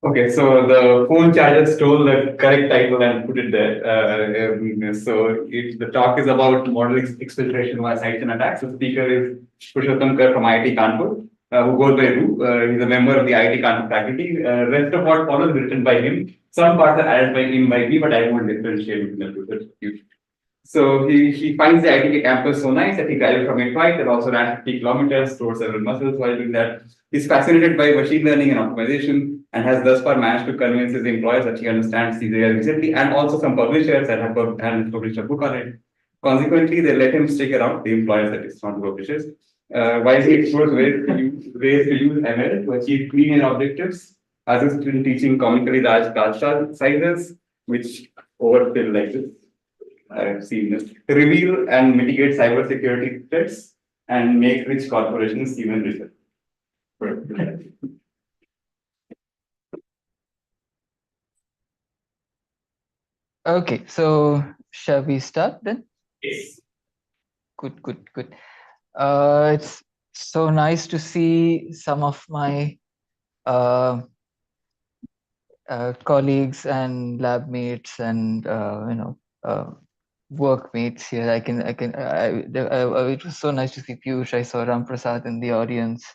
Okay, so the phone charger stole the correct title and put it there. The talk is about model exfiltration via sites and attacks. The speaker is Purushottam Kar from IIT Kanpur, who goes by Ru. He's a member of the IIT Kanpur faculty. Rest of what follows is written by him. Some parts are added by him by me, but I won't differentiate between the two. So he finds the IIT campus so nice that he graduated from it twice and also ran 50 kilometers, stored several muscles while doing that. He's fascinated by machine learning and optimization and has thus far managed to convince his employers that he understands these areas recently, and also some publishers that have published a book on it. Consequently, they let him stick around, the employers, that is, not the publishers, while he explores ways to use ML to achieve clean air objectives, assist in teaching comically large class sizes, which overfill like this. I've seen this. Reveal and mitigate cybersecurity threats and make rich corporations even richer. Okay, so shall we start then? Yes. Good. It's so nice to see some of my colleagues and lab mates and workmates here. It was so nice to see Piyush. I saw Ram Prasad in the audience.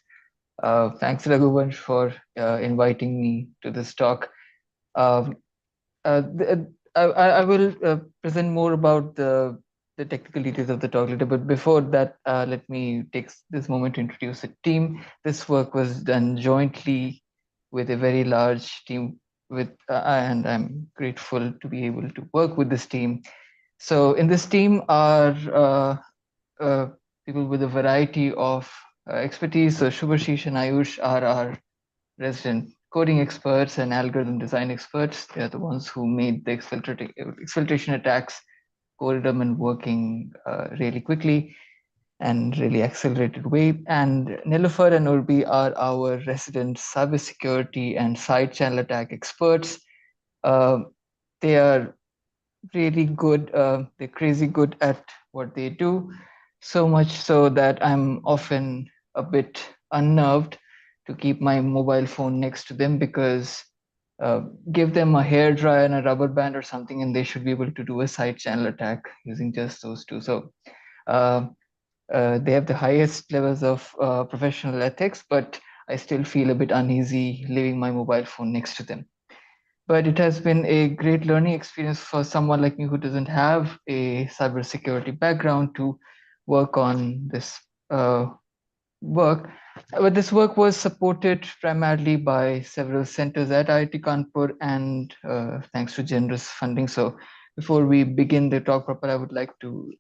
Thanks, Raghuvansh, for inviting me to this talk. I will present more about the technical details of the talk later, but before that, let me take this moment to introduce the team. This work was done jointly with a very large team, and I'm grateful to be able to work with this team. So in this team are people with a variety of expertise. So Shubhashish and Ayush are our resident coding experts and algorithm design experts. They are the ones who made the exfiltration attacks coded and working really quickly and really accelerated way. And Nilufar and Urbi are our resident cybersecurity and side channel attack experts. They are really good. They're crazy good at what they do, so much so that I'm often a bit unnerved to keep my mobile phone next to them, because give them a hair dryer and a rubber band or something and they should be able to do a side channel attack using just those two. So they have the highest levels of professional ethics, but I still feel a bit uneasy leaving my mobile phone next to them. But it has been a great learning experience for someone like me who doesn't have a cybersecurity background to work on this work. But this work was supported primarily by several centers at IIT Kanpur and thanks to generous funding. So before we begin the talk proper, I would like to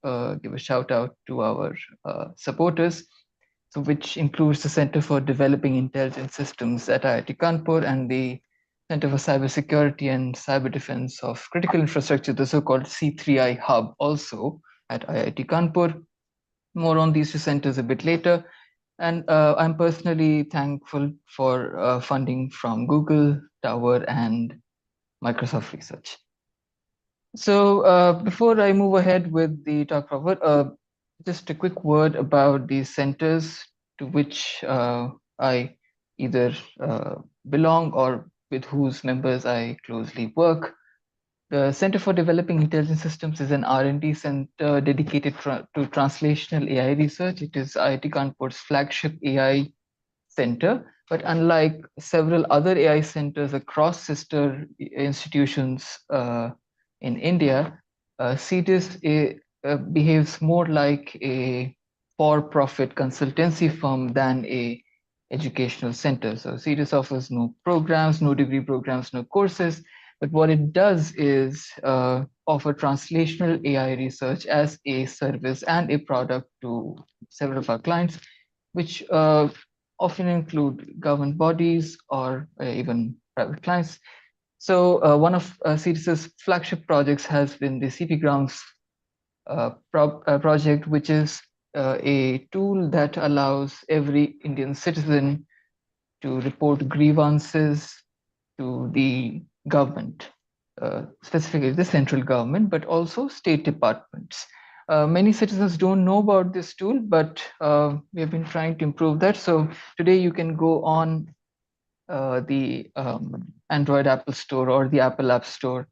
give a shout out to our supporters, so which includes the Center for Developing Intelligent Systems at IIT Kanpur and the Center for Cybersecurity and Cyber Defense of Critical Infrastructure, the so-called C3I Hub, also at IIT Kanpur. More on these two centers a bit later. And I'm personally thankful for funding from Google, Tower, and Microsoft Research. So before I move ahead with the talk proper, just a quick word about the centers to which I either belong or with whose members I closely work. The Center for Developing Intelligent Systems is an R&D center dedicated to translational AI research. It is IIT Kanpur's flagship AI center, but unlike several other AI centers across sister institutions in India, CDIS behaves more like a for-profit consultancy firm than a educational center. So CDIS offers no programs, no degree programs, no courses, but what it does is offer translational AI research as a service and a product to several of our clients, which often include government bodies or even private clients. So one of CDIS's flagship projects has been the CP Grounds project, which is a tool that allows every Indian citizen to report grievances to the government, specifically the central government, but also state departments. Many citizens don't know about this tool, but we have been trying to improve that. So today you can go on the Android Apple Store or the Apple App Store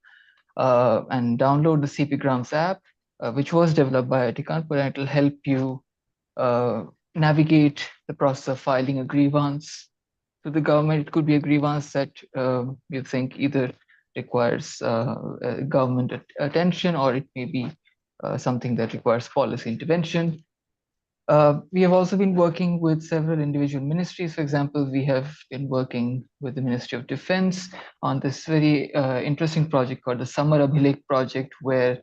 and download the CPgrams app, which was developed by IIT Kanpur, and it will help you navigate the process of filing a grievance to the government. It could be a grievance that you think either requires government attention, or it may be something that requires policy intervention. We have also been working with several individual ministries. For example, we have been working with the Ministry of Defense on this very interesting project called the Samar Abhilekh project, where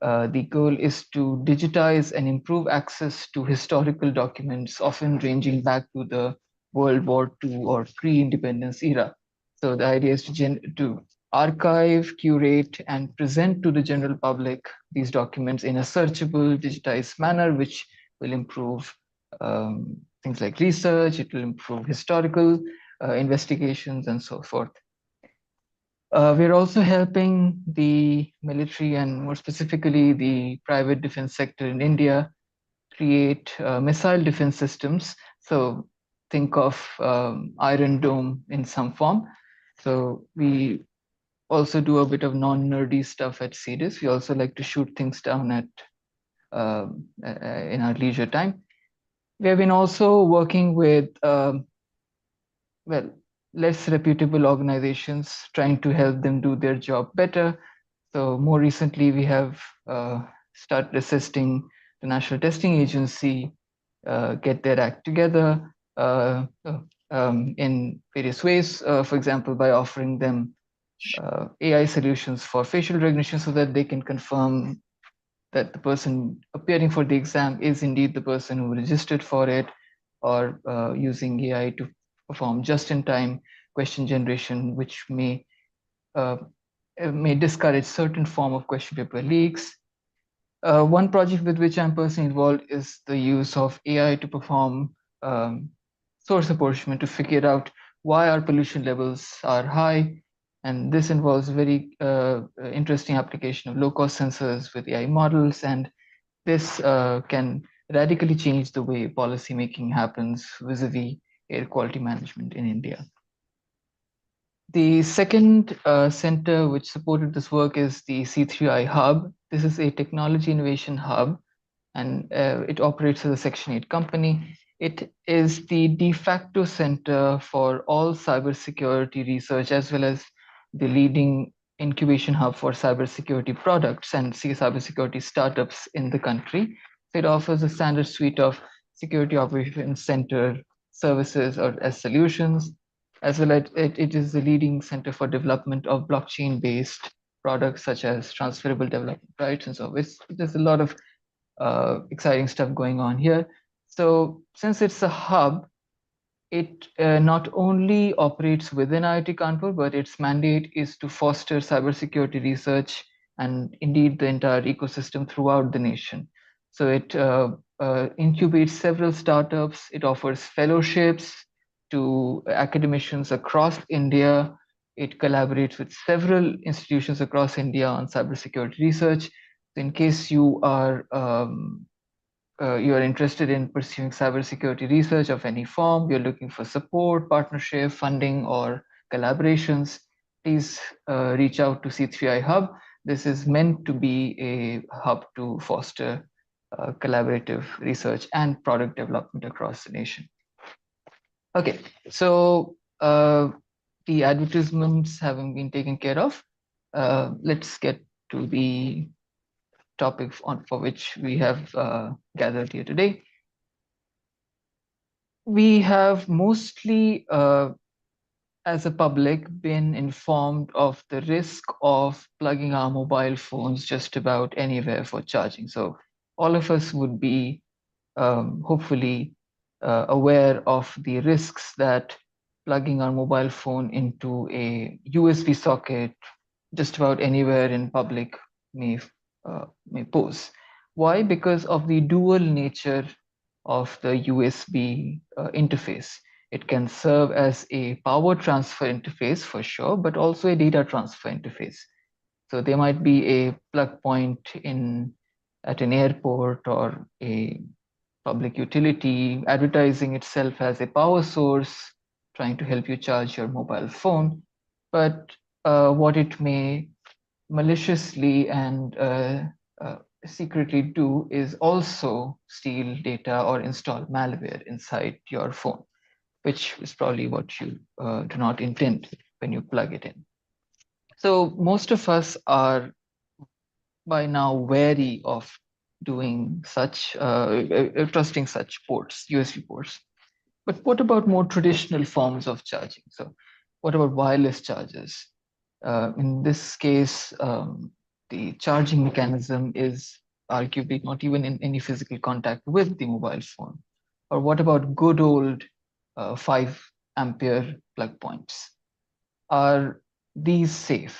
the goal is to digitize and improve access to historical documents, often ranging back to the World War II or pre-independence era. So the idea is to archive, curate, and present to the general public these documents in a searchable, digitized manner, which will improve things like research, it will improve historical investigations, and so forth. We're also helping the military, and more specifically the private defense sector in India, create missile defense systems. So think of Iron Dome in some form. So we also do a bit of non-nerdy stuff at CDIS. We also like to shoot things down at in our leisure time. We have been also working with well, less reputable organizations, trying to help them do their job better. So more recently, we have started assisting the National Testing Agency get their act together in various ways. For example, by offering them AI solutions for facial recognition, so that they can confirm that the person appearing for the exam is indeed the person who registered for it, or using AI to perform just-in-time question generation, which may discourage certain form of question paper leaks. One project with which I'm personally involved is the use of AI to perform source apportionment to figure out why our pollution levels are high. And this involves very interesting application of low-cost sensors with AI models, and this can radically change the way policy making happens vis-a-vis air quality management in India. The second center which supported this work is the C3I Hub. This is a technology innovation hub, and it operates as a Section 8 company. It is the de facto center for all cybersecurity research, as well as the leading incubation hub for cybersecurity products and cybersecurity startups in the country. It offers a standard suite of security operations center services or as solutions, as well as it is the leading center for development of blockchain-based products such as transferable development rights and so on. There's a lot of exciting stuff going on here. So since it's a hub, it not only operates within IIT Kanpur, but its mandate is to foster cybersecurity research and indeed the entire ecosystem throughout the nation. So it incubates several startups, it offers fellowships to academicians across India, it collaborates with several institutions across India on cybersecurity research. In case you are interested in pursuing cybersecurity research of any form, you're looking for support, partnership, funding, or collaborations, please reach out to C3I Hub. This is meant to be a hub to foster collaborative research and product development across the nation. Okay, so the advertisements having been taken care of, let's get to the topic for which we have gathered here today. We have mostly, as a public, been informed of the risk of plugging our mobile phones just about anywhere for charging. So all of us would be hopefully aware of the risks that plugging our mobile phone into a USB socket just about anywhere in public may pose. Why? Because of the dual nature of the USB interface. It can serve as a power transfer interface for sure, but also a data transfer interface. So there might be a plug point at an airport or a public utility advertising itself as a power source, trying to help you charge your mobile phone, but what it may maliciously and secretly do is also steal data or install malware inside your phone, which is probably what you do not intend when you plug it in. So most of us are by now wary of doing such, trusting such ports, USB ports. But what about more traditional forms of charging? So what about wireless chargers? In this case, the charging mechanism is arguably not even in any physical contact with the mobile phone. Or what about good old 5 ampere plug points? Are these safe?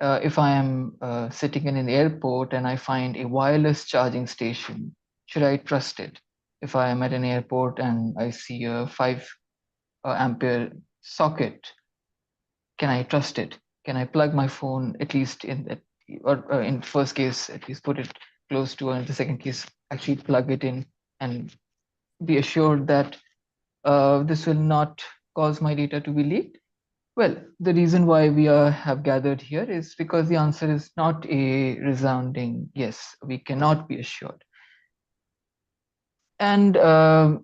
If I am sitting in an airport and I find a wireless charging station, should I trust it? If I am at an airport and I see a 5 ampere socket, can I trust it? Can I plug my phone at least in that, or in first case, at least put it close to, and the second case, actually plug it in and be assured that this will not cause my data to be leaked? Well, the reason why we have gathered here is because the answer is not a resounding yes. We cannot be assured. And the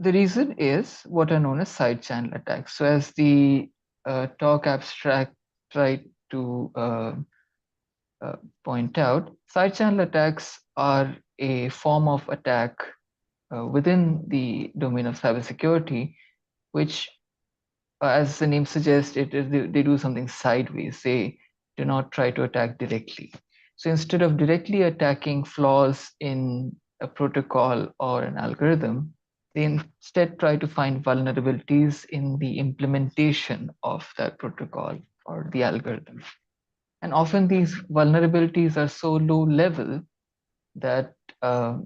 reason is what are known as side channel attacks. So as the talk abstract tried to point out, side channel attacks are a form of attack within the domain of cybersecurity, which, as the name suggests, they do something sideways. They do not try to attack directly. So instead of directly attacking flaws in a protocol or an algorithm, they instead try to find vulnerabilities in the implementation of that protocol or the algorithm. And often these vulnerabilities are so low level that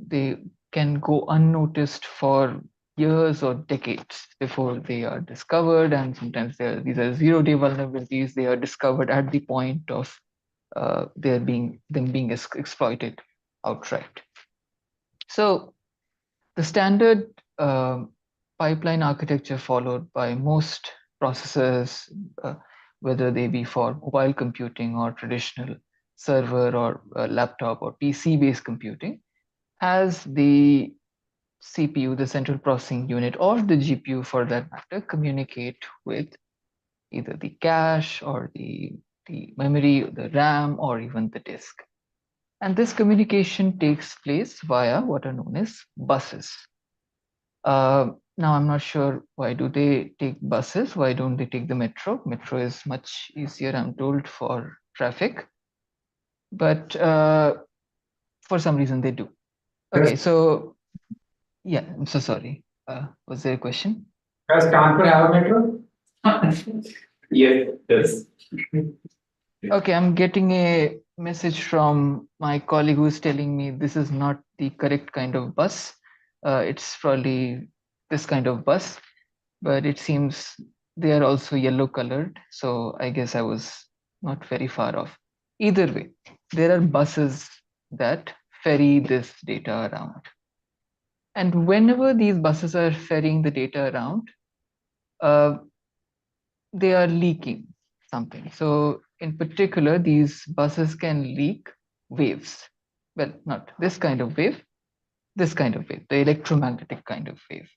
they can go unnoticed for years or decades before they are discovered. And sometimes these are zero-day vulnerabilities. They are discovered at the point of them being exploited outright. So the standard pipeline architecture followed by most processors, whether they be for mobile computing or traditional server or laptop or PC-based computing, has the CPU, the central processing unit, or the GPU for that matter, communicate with either the cache or the memory, the RAM, or even the disk. And this communication takes place via what are known as buses. Now, I'm not sure why do they take buses? Why don't they take the metro? Metro is much easier, I'm told, for traffic. But for some reason they do. Okay, so yeah, I'm so sorry. Was there a question? Does Kanpur have a metro? Yes, yes. Okay, I'm getting a message from my colleague who's telling me this is not the correct kind of bus. It's probably this kind of bus, but it seems they are also yellow colored. So I guess I was not very far off. Either way, there are buses that ferry this data around. And whenever these buses are ferrying the data around, they are leaking something. So in particular, these buses can leak waves. Well, not this kind of wave, this kind of wave, the electromagnetic kind of wave.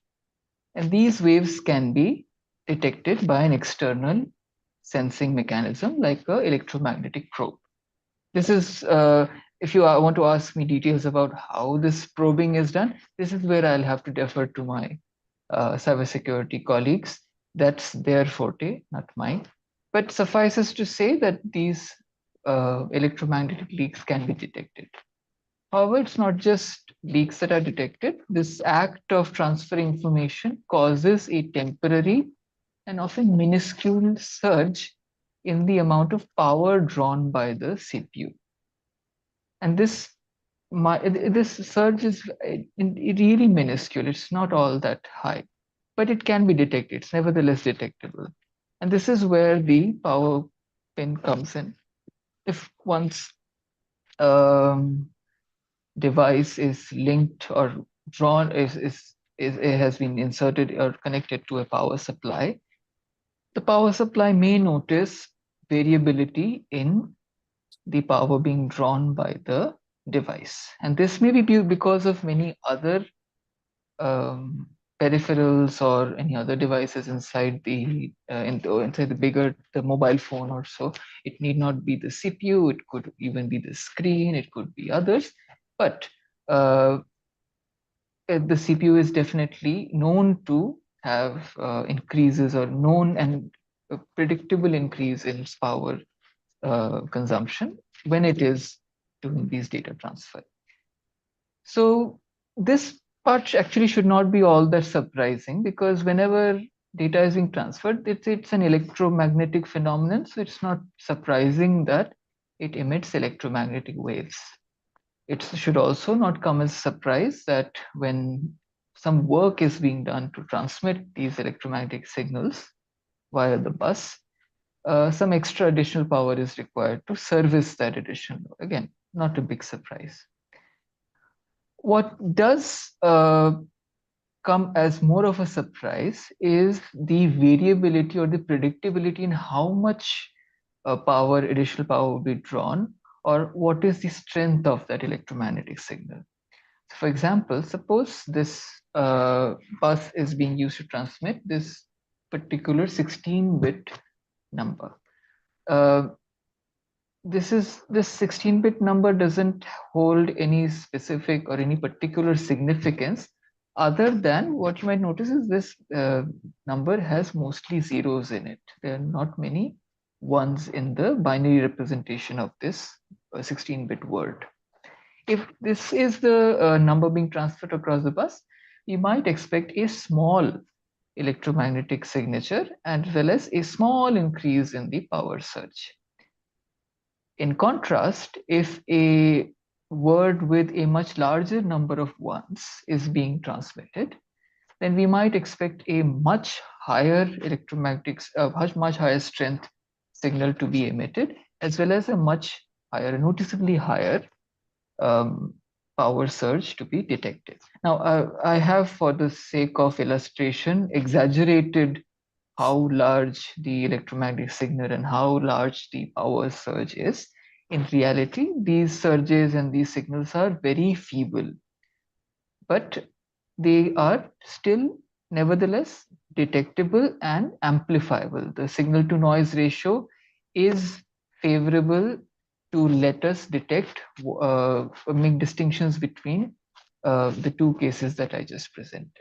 And these waves can be detected by an external sensing mechanism like an electromagnetic probe. This is, if you want to ask me details about how this probing is done, this is where I'll have to defer to my cybersecurity colleagues. That's their forte, not mine. But suffices to say that these electromagnetic leaks can be detected. However, it's not just leaks that are detected. This act of transferring information causes a temporary and often minuscule surge in the amount of power drawn by the CPU. And this surge is really minuscule. It's not all that high, but it can be detected. It's nevertheless detectable. And this is where the power pin comes in. If one's device is linked or drawn is it has been inserted or connected to a power supply, the power supply may notice variability in the power being drawn by the device. And this may be because of many other peripherals or any other devices inside the inside the mobile phone or so. It need not be the CPU, it could even be the screen, it could be others, but the CPU is definitely known to have increases or known and predictable increase in its power consumption when it is doing these data transfer. So this part actually should not be all that surprising, because whenever data is being transferred, it's an electromagnetic phenomenon. So it's not surprising that it emits electromagnetic waves. It should also not come as a surprise that when some work is being done to transmit these electromagnetic signals via the bus, some extra additional power is required to service that additional load. Again, not a big surprise. What does come as more of a surprise is the variability or the predictability in how much additional power will be drawn, or what is the strength of that electromagnetic signal. So for example, suppose this bus is being used to transmit this particular 16-bit number. This 16-bit number doesn't hold any specific or any particular significance, other than what you might notice is this number has mostly zeros in it. There are not many ones in the binary representation of this 16-bit word. If this is the number being transferred across the bus, you might expect a small electromagnetic signature as well as a small increase in the power surge. In contrast, if a word with a much larger number of ones is being transmitted, then we might expect a much higher much higher strength signal to be emitted, as well as a much higher, noticeably higher power surge to be detected. Now, I have, for the sake of illustration, exaggerated how large the electromagnetic signal and how large the power surge is. In reality, these surges and these signals are very feeble, but they are still nevertheless detectable and amplifiable. The signal to noise ratio is favorable to let us detect, make distinctions between the two cases that I just presented.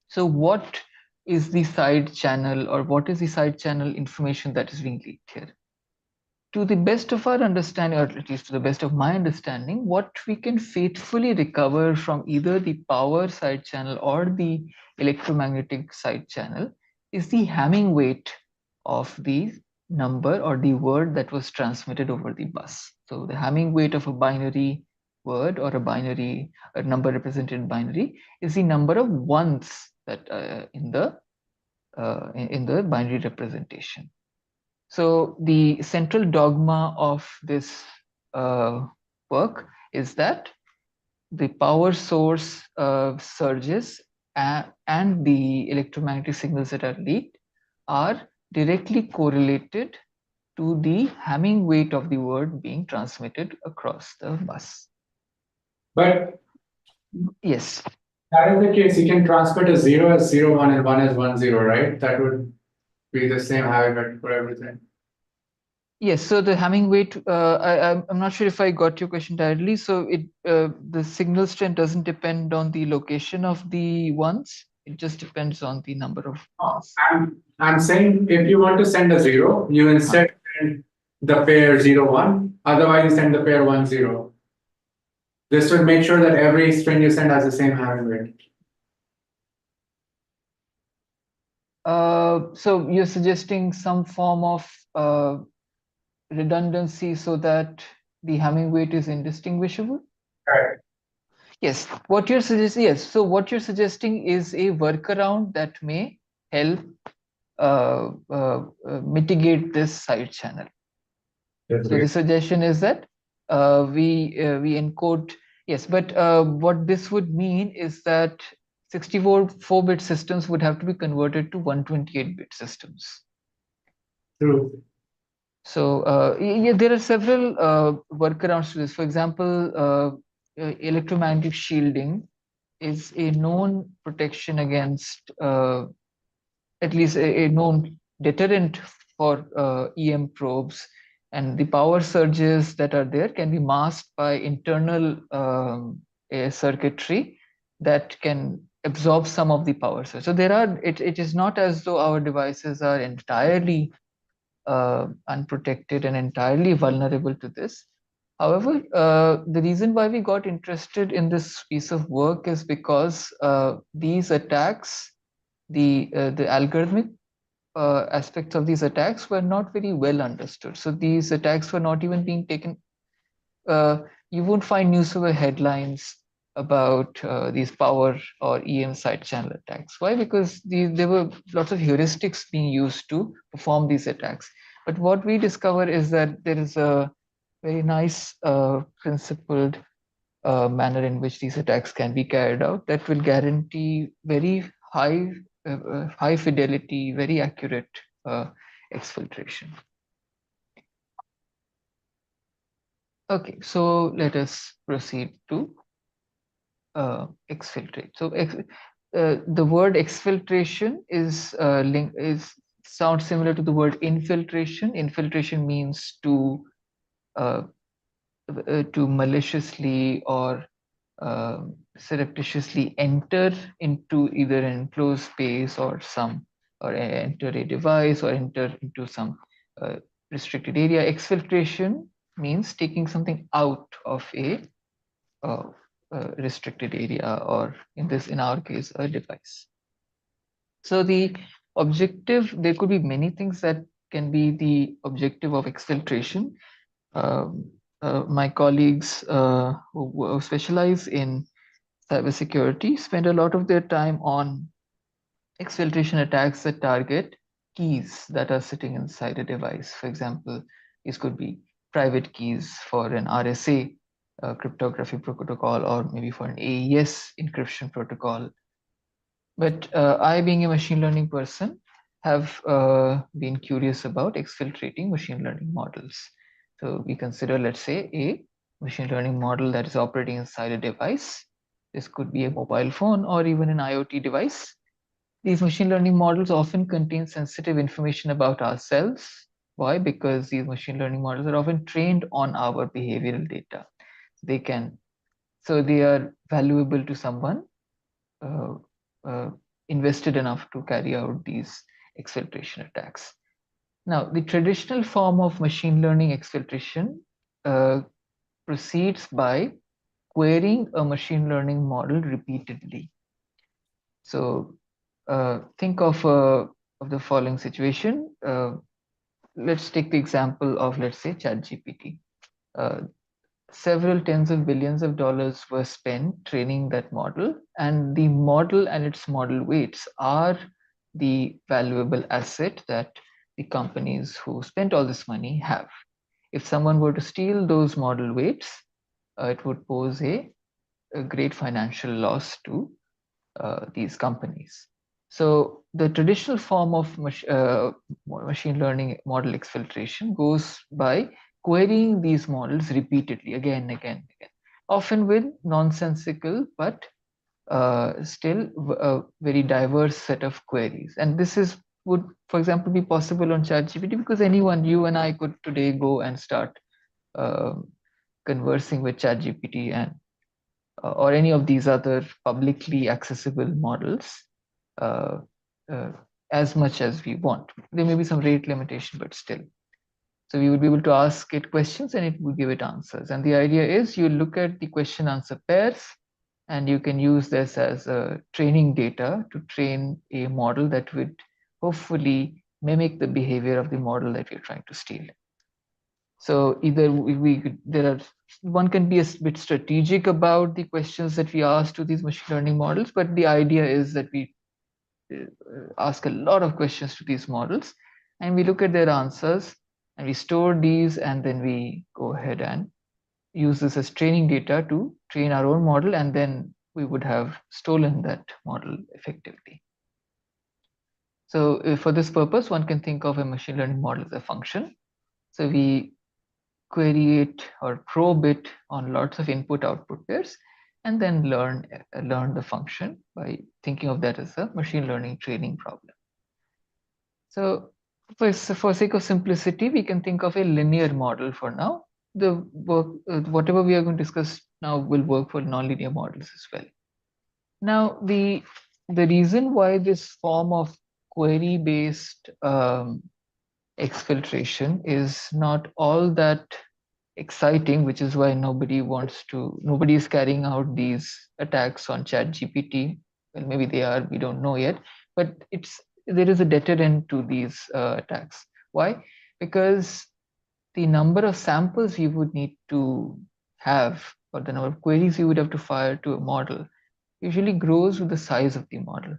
So what is the side channel, or what is the side channel information that is being leaked here? To the best of our understanding, or at least to the best of my understanding, what we can faithfully recover from either the power side channel or the electromagnetic side channel is the Hamming weight of the number or the word that was transmitted over the bus. So the Hamming weight of a binary word or a number represented in binary is the number of ones that in the binary representation. So the central dogma of this work is that the power source surges and the electromagnetic signals that are leaked are directly correlated to the Hamming weight of the word being transmitted across the bus. But yes, that is the case. You can transmit a 0 as 0, 1 and 1 as 1, 0, right? That would be the same Hamming weight for everything. Yes, so the Hamming weight, I'm not sure if I got your question directly. So the signal strength doesn't depend on the location of the ones. It just depends on the number of ones. I'm saying if you want to send a 0, you instead send the pair 0, 1. Otherwise, you send the pair 1, 0. This will make sure that every string you send has the same Hamming weight. So you're suggesting some form of redundancy so that the Hamming weight is indistinguishable? Right. Yes, what you're suggesting, yes. So what you're suggesting is a workaround that may help mitigate this side channel. That's So great. the suggestion is that we encode, yes, but what this would mean is that 64-bit systems would have to be converted to 128-bit systems. True. So yeah, there are several workarounds to this. For example, electromagnetic shielding is a known protection against, at least a known deterrent for EM probes, and the power surges that are there can be masked by internal circuitry that can absorb some of the power surge. So there are, it is not as though our devices are entirely unprotected and entirely vulnerable to this. However, the reason why we got interested in this piece of work is because these attacks, the algorithmic aspects of these attacks were not very well understood. So these attacks were not even being taken. You won't find newspaper headlines about these power or EM side channel attacks. Why? Because there were lots of heuristics being used to perform these attacks. But what we discover is that there is a very nice principled manner in which these attacks can be carried out that will guarantee very high fidelity, very accurate exfiltration. Okay, so let us proceed to exfiltrate. So the word exfiltration is sounds similar to the word infiltration. Infiltration means to maliciously or surreptitiously enter into either an enclosed space or enter a device or enter into some restricted area. Exfiltration means taking something out of a restricted area, or in our case, a device. So the objective, there could be many things that can be the objective of exfiltration. My colleagues who specialize in cybersecurity spend a lot of their time on exfiltration attacks that target keys that are sitting inside a device. For example, these could be private keys for an RSA cryptography protocol, or maybe for an AES encryption protocol. But I, being a machine learning person, have been curious about exfiltrating machine learning models. So we consider, let's say, a machine learning model that is operating inside a device. This could be a mobile phone or even an IoT device. These machine learning models often contain sensitive information about ourselves. Why? Because these machine learning models are often trained on our behavioral data. They are valuable to someone invested enough to carry out these exfiltration attacks. Now, the traditional form of machine learning exfiltration proceeds by querying a machine learning model repeatedly. So think of the following situation. Let's take the example of, let's say, ChatGPT. Several tens of billions of dollars were spent training that model, and the model and its model weights are the valuable asset that the companies who spent all this money have. If someone were to steal those model weights, it would pose a great financial loss to these companies. So the traditional form of machine learning model exfiltration goes by querying these models repeatedly, again and again and again, often with nonsensical but still a very diverse set of queries. And this would, for example, be possible on ChatGPT because anyone, you and I, could today go and start conversing with ChatGPT and or any of these other publicly accessible models as much as we want. There may be some rate limitation, but still. So we would be able to ask it questions and it would give it answers. And the idea is you look at the question answer pairs and you can use this as a training data to train a model that would hopefully mimic the behavior of the model that we're trying to steal. So either one can be a bit strategic about the questions that we ask to these machine learning models, but the idea is that we ask a lot of questions to these models and we look at their answers and we store these, and then we go ahead and use this as training data to train our own model, and then we would have stolen that model effectively. So for this purpose, one can think of a machine learning model as a function. So we query it or probe it on lots of input-output pairs, and then learn the function by thinking of that as a machine learning training problem. So for sake of simplicity, we can think of a linear model for now. The work, whatever we are going to discuss now will work for nonlinear models as well. Now, the reason why this form of query-based exfiltration is not all that exciting, which is why nobody is carrying out these attacks on ChatGPT. Well, maybe they are, we don't know yet, but there is a deterrent to these attacks. Why? Because the number of samples you would need to have, or the number of queries you would have to fire to a model, usually grows with the size of the model.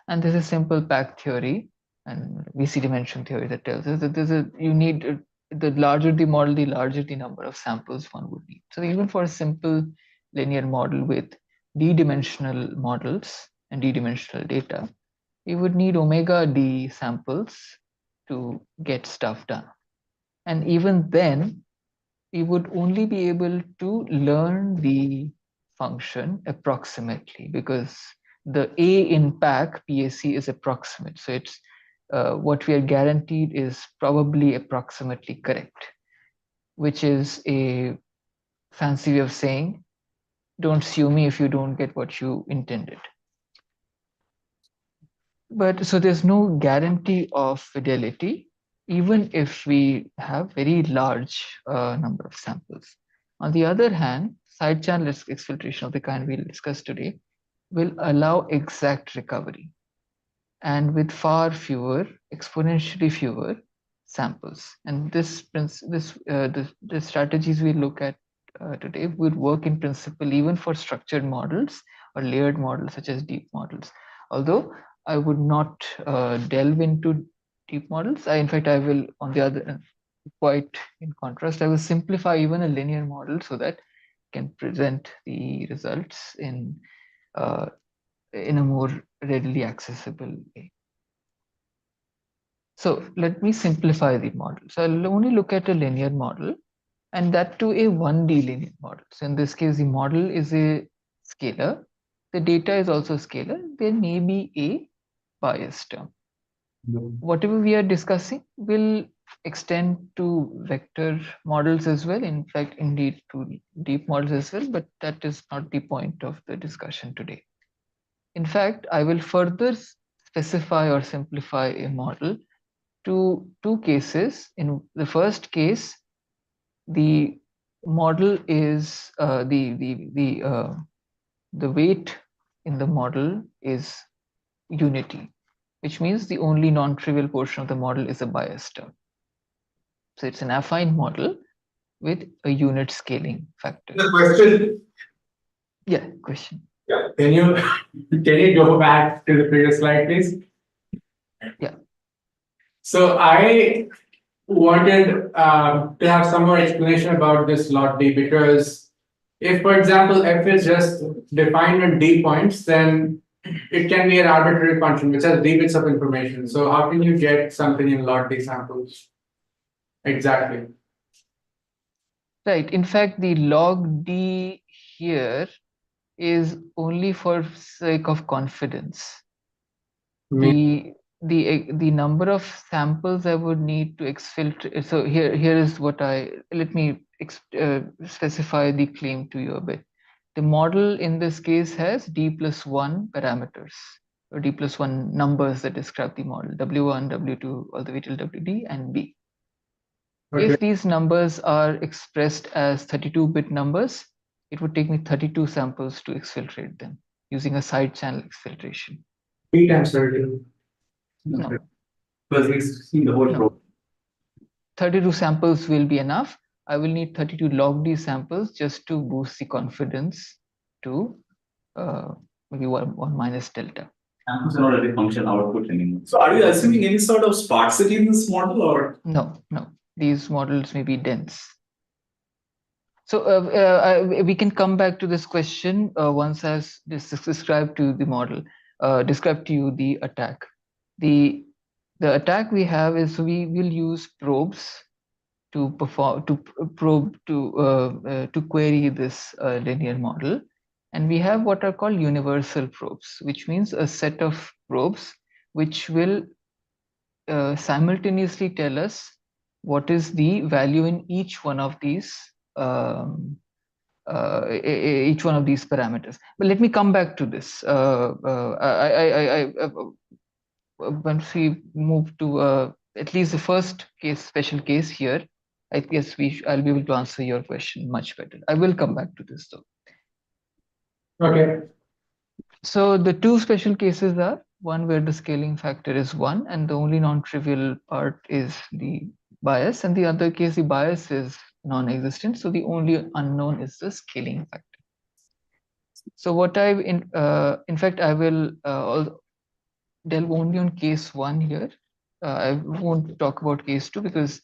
And there's a simple pack theory and VC dimension theory that tells us that the larger the model, the larger the number of samples one would need. So even for a simple linear model with d-dimensional models and d-dimensional data, you would need omega d samples to get stuff done. And even then, we would only be able to learn the function approximately, because the A in PAC is approximate. So it's what we are guaranteed is probably approximately correct, which is a fancy way of saying, don't sue me if you don't get what you intended. But so there's no guarantee of fidelity, even if we have very large number of samples. On the other hand, side channel exfiltration of the kind we'll discuss today will allow exact recovery, and with far fewer, exponentially fewer samples. And the strategies we look at today would work in principle even for structured models or layered models such as deep models. Although I would not delve into deep models. In fact, I will, on the other end, quite in contrast, I will simplify even a linear model so that I can present the results in a more readily accessible way. So let me simplify the model. So I'll only look at a linear model, and that too a 1D linear model. So in this case, the model is a scalar. The data is also scalar. There may be a bias term. Whatever we are discussing will extend to vector models as well. In fact, indeed to deep models as well, but that is not the point of the discussion today. In fact, I will further specify or simplify a model to two cases. In the first case, the model is the weight in the model is unity, which means the only non-trivial portion of the model is a bias term. So it's an affine model with a unit scaling factor. The question. Yeah, question. Yeah. Can you go back to the previous slide, please? Yeah. So I wanted to have some more explanation about this lot D, because if, for example, f is just defined at d points, then it can be an arbitrary function which has d bits of information. So how can you get something in lot D samples? Exactly. Right. In fact, the log D here is only for sake of confidence. The number of samples I would need to exfiltrate. So here is what let me specify the claim to you a bit. The model in this case has d+1 parameters, or d+1 numbers that describe the model, w1, w2, all the way till wd and b. Okay. If these numbers are expressed as 32-bit numbers, it would take me 32 samples to exfiltrate them using a side channel exfiltration. B times 32. No. Because we see the whole row. 32 samples will be enough. I will need 32 log D samples just to boost the confidence to maybe 1 minus delta. Samples are not a function output anymore. So are you assuming any sort of sparsity in this model, or? No. These models may be dense. So we can come back to this question once as described to the model, described to you the attack. The attack we have is we will use probes to perform to query this linear model, and we have what are called universal probes, which means a set of probes which will simultaneously tell us what is the value in each one of these each one of these parameters. But let me come back to this. Once we move to at least the first case, special case here, I guess I'll be able to answer your question much better. I will come back to this though. Okay. So the two special cases are one where the scaling factor is 1 and the only non-trivial part is the bias, and the other case the bias is non-existent, so the only unknown is the scaling factor. So what in fact I will delve only on case 1 here. I won't talk about case 2 because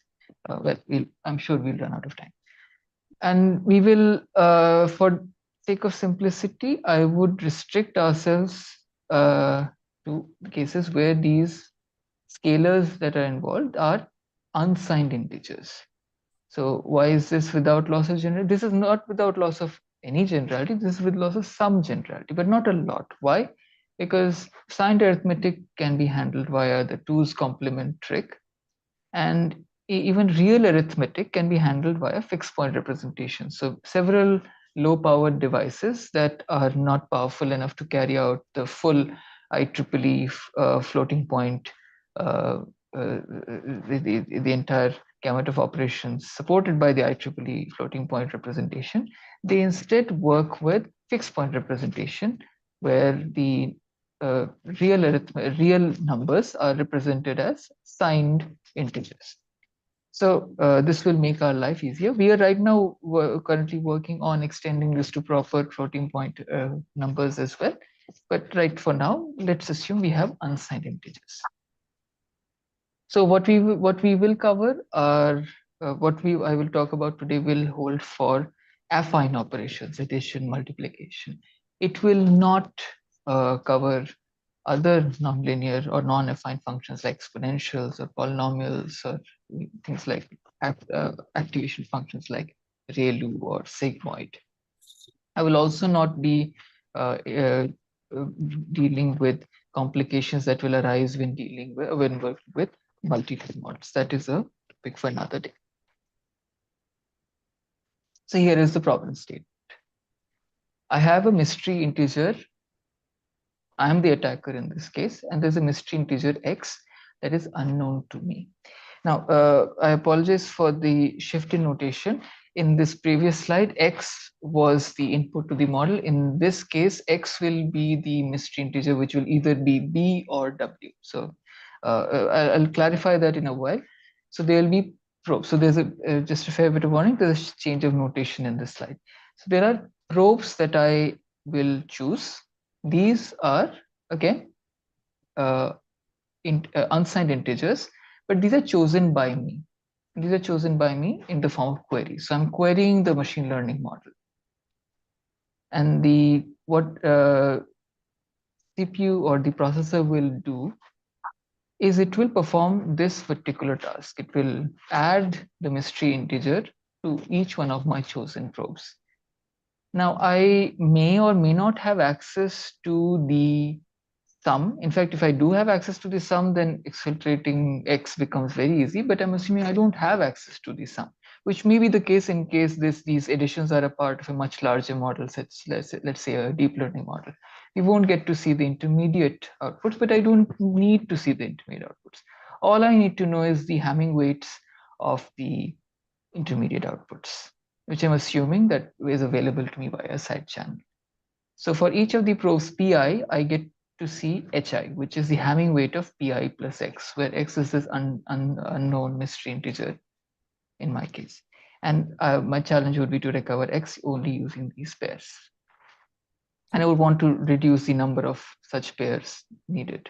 well, I'm sure we'll run out of time. And we will, for sake of simplicity, I would restrict ourselves to cases where these scalars that are involved are unsigned integers. So why is this without loss of generality? This is not without loss of any generality. This is with loss of some generality, but not a lot. Why? Because signed arithmetic can be handled via the 2's complement trick, and even real arithmetic can be handled via fixed point representation. So several low powered devices that are not powerful enough to carry out the full IEEE floating point, the entire gamut of operations supported by the IEEE floating point representation, they instead work with fixed point representation, where the real numbers are represented as signed integers. So this will make our life easier. We are right now currently working on extending this to proper floating point numbers as well. But right for now, let's assume we have unsigned integers. So what we will cover are I will talk about today will hold for affine operations, addition, multiplication. It will not cover other nonlinear or non-affine functions like exponentials or polynomials or things like activation functions like ReLU or sigmoid. I will also not be dealing with complications that will arise when working with multi-level models. That is a topic for another day. So here is the problem statement. I have a mystery integer. I am the attacker in this case, and there's a mystery integer x that is unknown to me. Now, I apologize for the shift in notation. In this previous slide, x was the input to the model. In this case, x will be the mystery integer, which will either be b or w. So I'll clarify that in a while. So there will be probes. So there's just a fair bit of warning. There's a change of notation in this slide. So there are probes that will choose. These are again unsigned integers, but these are chosen by me. These are chosen by me in the form of queries. So I'm querying the machine learning model, and what CPU or the processor will do is it will perform this particular task. It will add the mystery integer to each one of my chosen probes. Now, I may or may not have access to the sum. In fact, if I do have access to the sum, then exfiltrating x becomes very easy, but I'm assuming I don't have access to the sum, which may be the case in case these additions are a part of a much larger model, let's say a deep learning model. We won't get to see the intermediate outputs, but I don't need to see the intermediate outputs. All I need to know is the Hamming weights of the intermediate outputs, which I'm assuming that is available to me via a side channel. So for each of the probes pi, I get to see hi, which is the Hamming weight of pi plus x, where x is this unknown mystery integer in my case. And my challenge would be to recover x only using these pairs. And I would want to reduce the number of such pairs needed.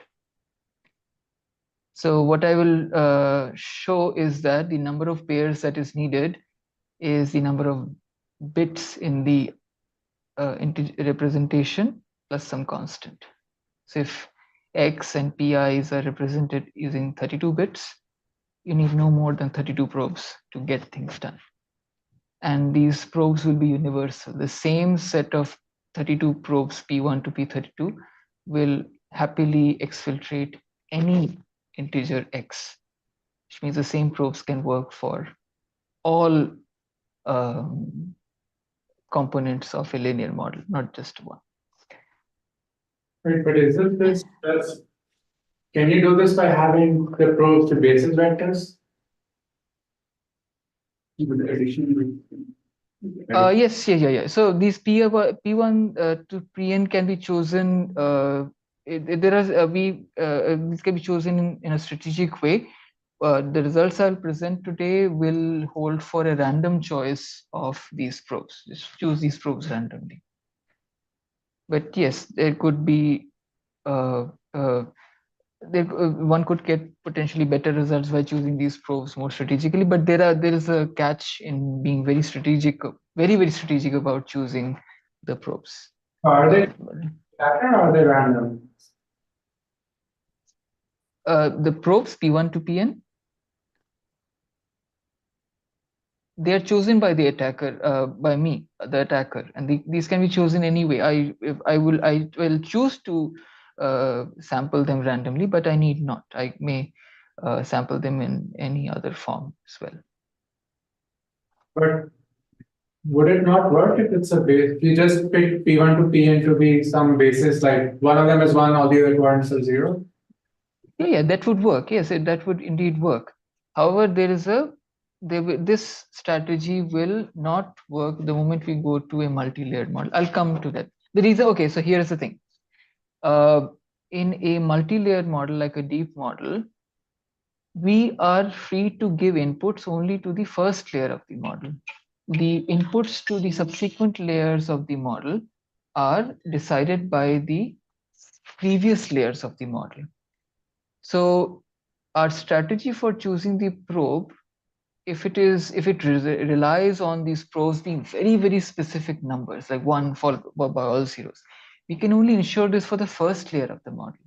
So what I will show is that the number of pairs that is needed is the number of bits in the representation plus some constant. So if x and pi's are represented using 32 bits, you need no more than 32 probes to get things done. And these probes will be universal. The same set of 32 probes P1 to P32 will happily exfiltrate any integer x, which means the same probes can work for all components of a linear model, not just one. Right, but isn't this just, can you do this by having the probes to basis vectors? With the addition. Yes, yeah. So these P1 to Pn can be chosen. There are these can be chosen in a strategic way. The results I'll present today will hold for a random choice of these probes. Just choose these probes randomly. But yes, there could be one could get potentially better results by choosing these probes more strategically, but there is a catch in being very strategic, very strategic about choosing the probes. Are they pattern or are they random? The probes P1 to Pn, they are chosen by the attacker, by me, the attacker, and these can be chosen anyway. I will choose to sample them randomly, but I need not. I may sample them in any other form as well. But would it not work if it's a base? You just pick P1 to Pn to be some basis, like one of them is 1, all the other coordinates are 0? Yeah, that would work. Yes, that would indeed work. However, this strategy will not work the moment we go to a multi-layered model. I'll come to that. The reason, okay, so here's the thing. In a multi-layered model, like a deep model, we are free to give inputs only to the first layer of the model. The inputs to the subsequent layers of the model are decided by the previous layers of the model. So our strategy for choosing the probe, if it relies on these probes being very specific numbers, like 1 followed by all zeros, we can only ensure this for the first layer of the model.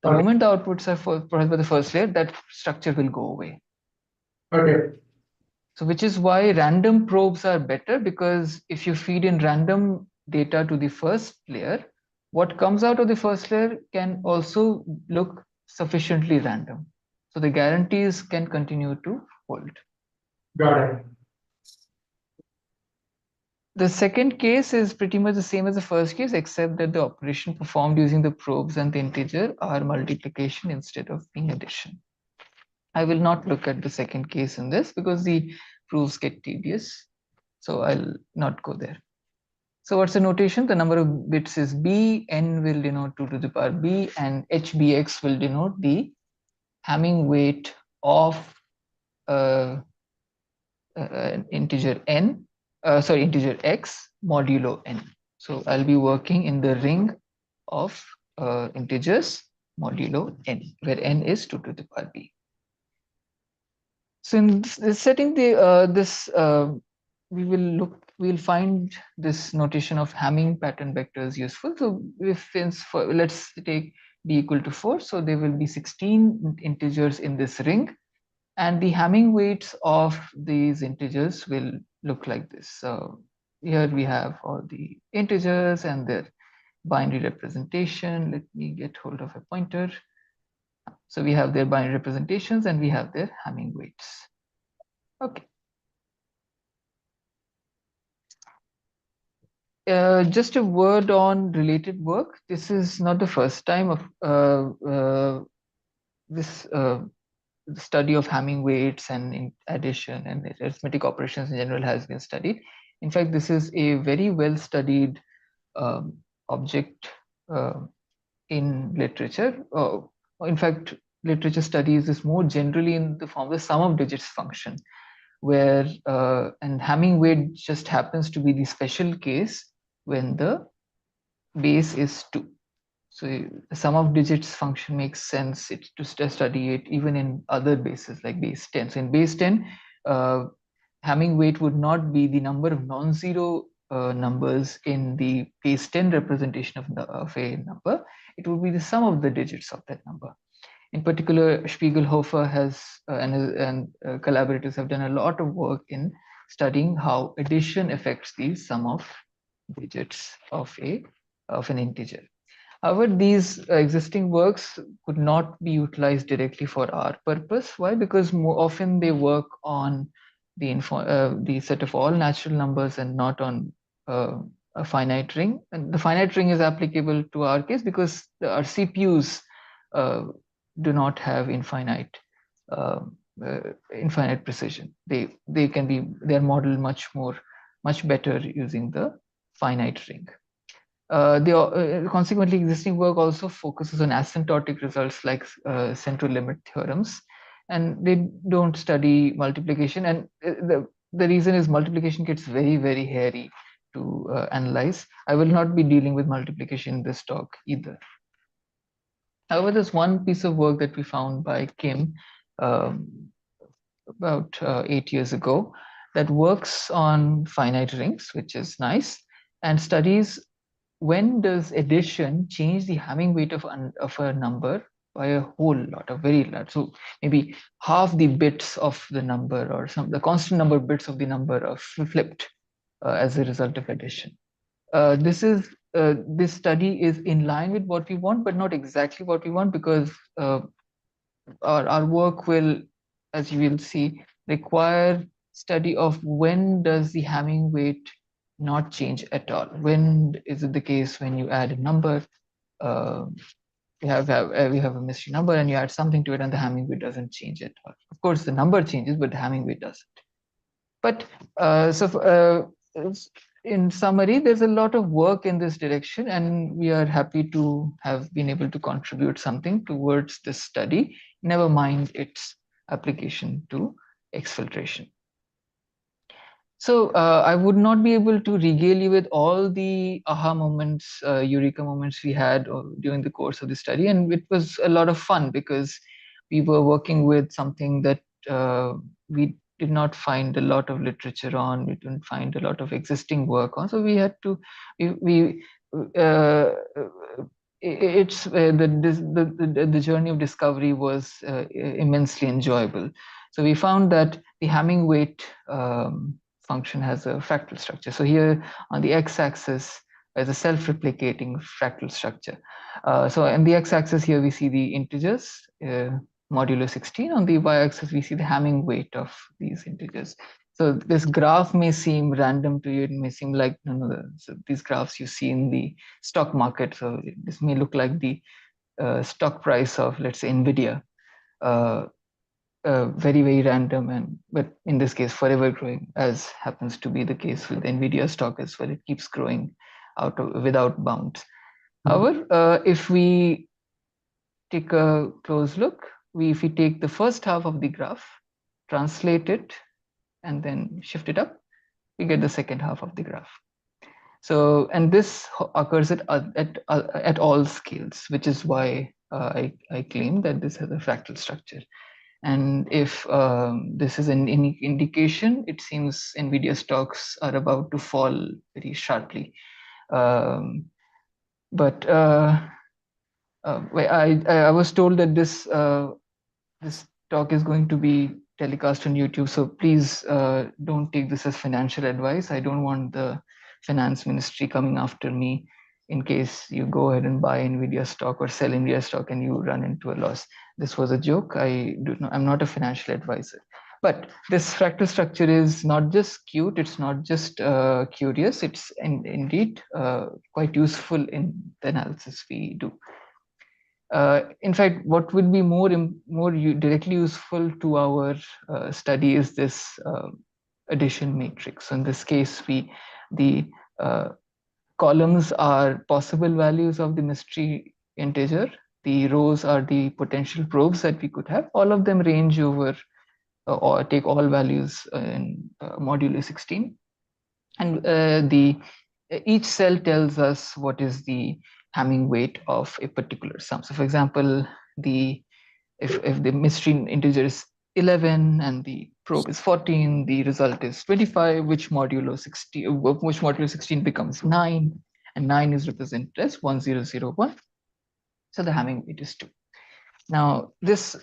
The moment the outputs are provided by the first layer, that structure will go away. Okay. So which is why random probes are better, because if you feed in random data to the first layer, what comes out of the first layer can also look sufficiently random. So the guarantees can continue to hold. Got it. The second case is pretty much the same as the first case, except that the operation performed using the probes and the integer are multiplication instead of being addition. I will not look at the second case in this because the proofs get tedious. So I'll not go there. So what's the notation? The number of bits is b, n will denote 2 to the power b, and hbx will denote the Hamming weight of integer x modulo n. So I'll be working in the ring of integers modulo n, where n is 2 to the power b. So in this setting, we'll find this notation of Hamming pattern vectors useful. So if let's take b equal to 4, so there will be 16 integers in this ring, and the Hamming weights of these integers will look like this. So here we have all the integers and their binary representation. Let me get hold of a pointer. So we have their binary representations and we have their Hamming weights. Okay. Just a word on related work. This is not the first time of this study of Hamming weights and in addition and arithmetic operations in general has been studied. In fact, this is a very well studied object in literature. In fact, literature studies this more generally in the form of the sum of digits function, where and Hamming weight just happens to be the special case when the base is 2. So the sum of digits function makes sense to study it even in other bases like base 10. So in base 10, Hamming weight would not be the number of non-zero numbers in the base 10 representation of a number. It would be the sum of the digits of that number. In particular, Spiegelhofer and collaborators have done a lot of work in studying how addition affects the sum of digits of an integer. However, these existing works could not be utilized directly for our purpose. Why? Because more often they work on the set of all natural numbers and not on a finite ring. And the finite ring is applicable to our case because our CPUs do not have infinite precision. They're modeled much better using the finite ring. Consequently, existing work also focuses on asymptotic results like central limit theorems, and they don't study multiplication. And the reason is multiplication gets very hairy to analyze. I will not be dealing with multiplication in this talk either. However, there's one piece of work that we found by Kim about 8 years ago that works on finite rings, which is nice, and studies when does addition change the Hamming weight of a number by a whole lot, a very lot. So maybe half the bits of the number or the constant number of bits of the number are flipped as a result of addition. This study is in line with what we want, but not exactly what we want, because our work will, as you will see, require study of when does the Hamming weight not change at all. When is it the case when you add a number, we have a mystery number and you add something to it and the Hamming weight doesn't change at all. Of course, the number changes, but the Hamming weight doesn't. But in summary, there's a lot of work in this direction, and we are happy to have been able to contribute something towards this study, never mind its application to exfiltration. So I would not be able to regale you with all the aha moments, eureka moments we had during the course of the study. And it was a lot of fun because we were working with something that we did not find a lot of literature on, we didn't find a lot of existing work on. So we had to, the journey of discovery was immensely enjoyable. So we found that the Hamming weight function has a fractal structure. So here on the x-axis is a self-replicating fractal structure. So in the x-axis here we see the integers, modulo 16. On the y-axis we see the Hamming weight of these integers. So this graph may seem random to you. It may seem like so these graphs you see in the stock market. So this may look like the stock price of, let's say, NVIDIA. Very random, but in this case forever growing, as happens to be the case with NVIDIA stock as well. It keeps growing without bounds. However, if we take a close look, if we take the first half of the graph, translate it, and then shift it up, we get the second half of the graph. So, and this occurs at all scales, which is why I claim that this has a fractal structure. And if this is an indication, it seems NVIDIA stocks are about to fall very sharply. But I was told that this talk is going to be telecast on YouTube, so please don't take this as financial advice. I don't want the finance ministry coming after me in case you go ahead and buy NVIDIA stock or sell NVIDIA stock and you run into a loss. This was a joke. I'm not a financial advisor. But this fractal structure is not just cute, it's not just curious, it's indeed quite useful in the analysis we do. In fact, what would be more directly useful to our study is this addition matrix. So in this case, the columns are possible values of the mystery integer. The rows are the potential probes that we could have. All of them range over or take all values in modulo 16. And each cell tells us what is the Hamming weight of a particular sum. So for example, if the mystery integer 11 and the probe is 14, the result is 25, which modulo 16 becomes 9, and 9 is represented as 1001. So the Hamming weight is 2. Now this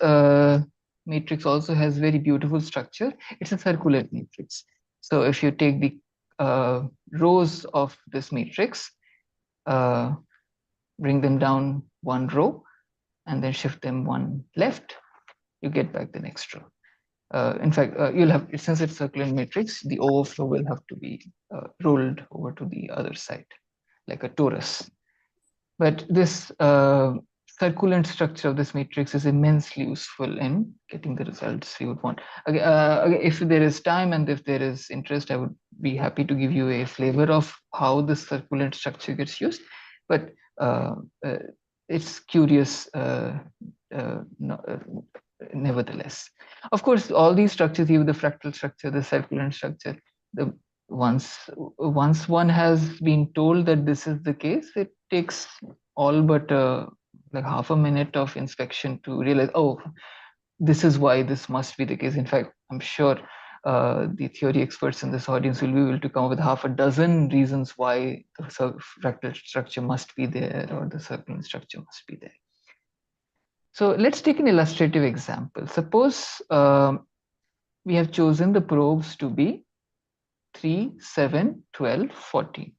matrix also has very beautiful structure. It's a circular matrix. So if you take the rows of this matrix, bring them down one row and then shift them one left, you get back the next row. In fact, you'll have, since it's circular matrix, the overflow will have to be rolled over to the other side, like a torus. But this circulant structure of this matrix is immensely useful in getting the results we would want. If there is time and if there is interest, I would be happy to give you a flavor of how the circulant structure gets used. But it's curious nevertheless. Of course, all these structures, even the fractal structure, the circulant structure, once one has been told that this is the case, it takes all but like half a minute of inspection to realize, oh, this is why this must be the case. In fact, I'm sure the theory experts in this audience will be able to come up with half a dozen reasons why the fractal structure must be there or the circulant structure must be there. So let's take an illustrative example. Suppose we have chosen the probes to be 3, 7, 12, 14.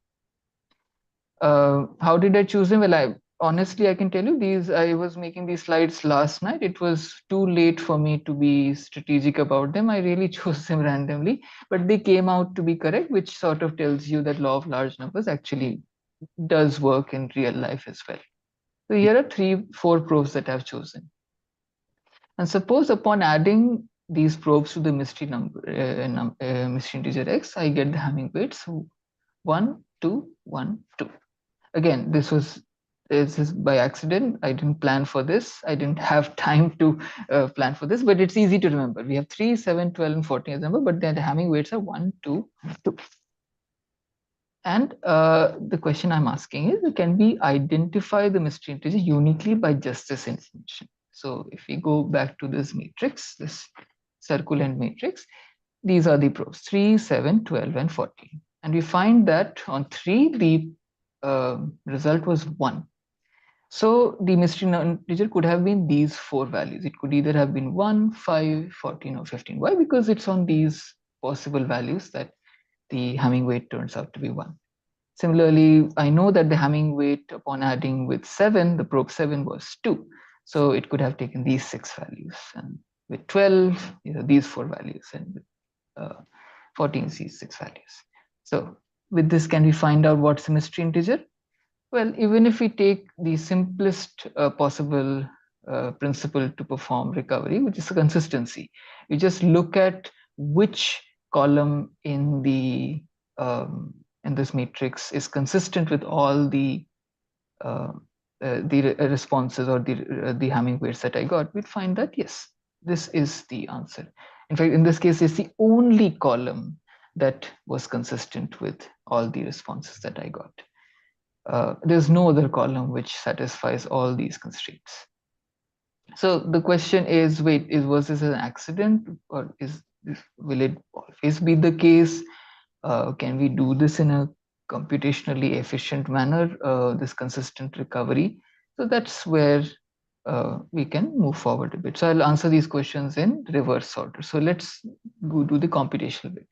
How did I choose them? Well, honestly, I can tell you these, I was making these slides last night. It was too late for me to be strategic about them. I really chose them randomly, but they came out to be correct, which sort of tells you that law of large numbers actually does work in real life as well. So here are 4 probes that I've chosen. And suppose upon adding these probes to the mystery number, mystery integer x, I get the Hamming weights 1, 2, 1, 2. Again, this is by accident. I didn't plan for this. I didn't have time to plan for this, but it's easy to remember. We have 3, 7, 12, and 14 as number, but then the Hamming weights are 1, 2, 2. And the question I'm asking is, can we identify the mystery integer uniquely by just this information? So if we go back to this matrix, this circulant matrix, these are the probes 3, 7, 12, and 14. And we find that on 3, the result was 1. So the mystery integer could have been these 4 values. It could either have been 1, 5, 14, or 15. Why? Because it's on these possible values that the Hamming weight turns out to be 1. Similarly, I know that the Hamming weight upon adding with 7, the probe 7 was 2. So it could have taken these 6 values, and with 12, these 4 values, and with 14, these 6 values. So with this, can we find out what's the mystery integer? Well, even if we take the simplest possible principle to perform recovery, which is a consistency, we just look at which column in the in this matrix is consistent with all the responses or the Hamming weights that I got, we'd find that yes, this is the answer. In fact, in this case, it's the only column that was consistent with all the responses that I got. There's no other column which satisfies all these constraints. So the question is, wait, was this an accident, or will it always be the case? Can we do this in a computationally efficient manner, this consistent recovery? So that's where we can move forward a bit. So I'll answer these questions in reverse order. So let's go do the computational bit.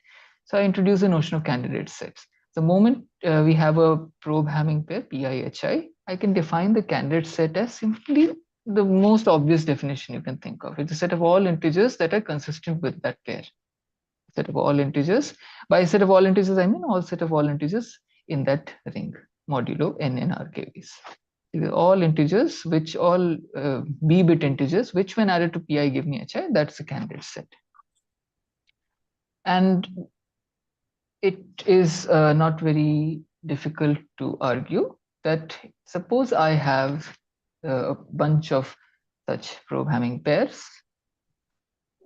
So I introduce the notion of candidate sets. The moment we have a probe Hamming pair, PIHI, I can define the candidate set as simply the most obvious definition you can think of. It's a set of all integers that are consistent with that pair. Set of all integers. By set of all integers, I mean all set of all integers in that ring, modulo n in RKVs. All integers, which all b-bit integers, which when added to pi give me hi, that's a candidate set. And it is not very difficult to argue that suppose I have a bunch of such probe Hamming pairs,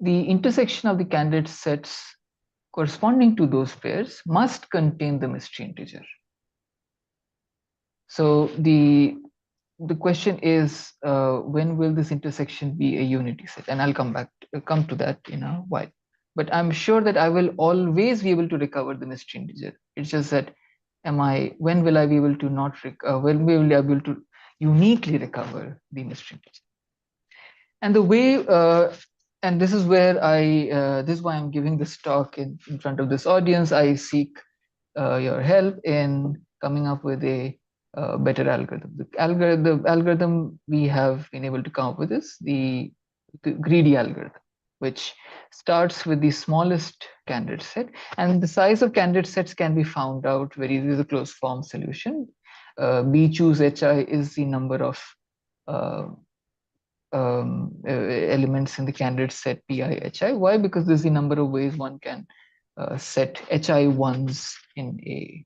the intersection of the candidate sets corresponding to those pairs must contain the mystery integer. So the the question is, when will this intersection be a unity set? And I'll come to that in a while. But I'm sure that I will always be able to recover the mystery integer. It's just that, when will I be able to when will I be able to uniquely recover the mystery integer? And the way, and this is where this is why I'm giving this talk in front of this audience. I seek your help in coming up with a better algorithm. The algorithm we have been able to come up with is the greedy algorithm, which starts with the smallest candidate set, and the size of candidate sets can be found out very easily with a closed form solution. B choose hi is the number of elements in the candidate set pi hi. Why? Because this is the number of ways one can set hi ones in a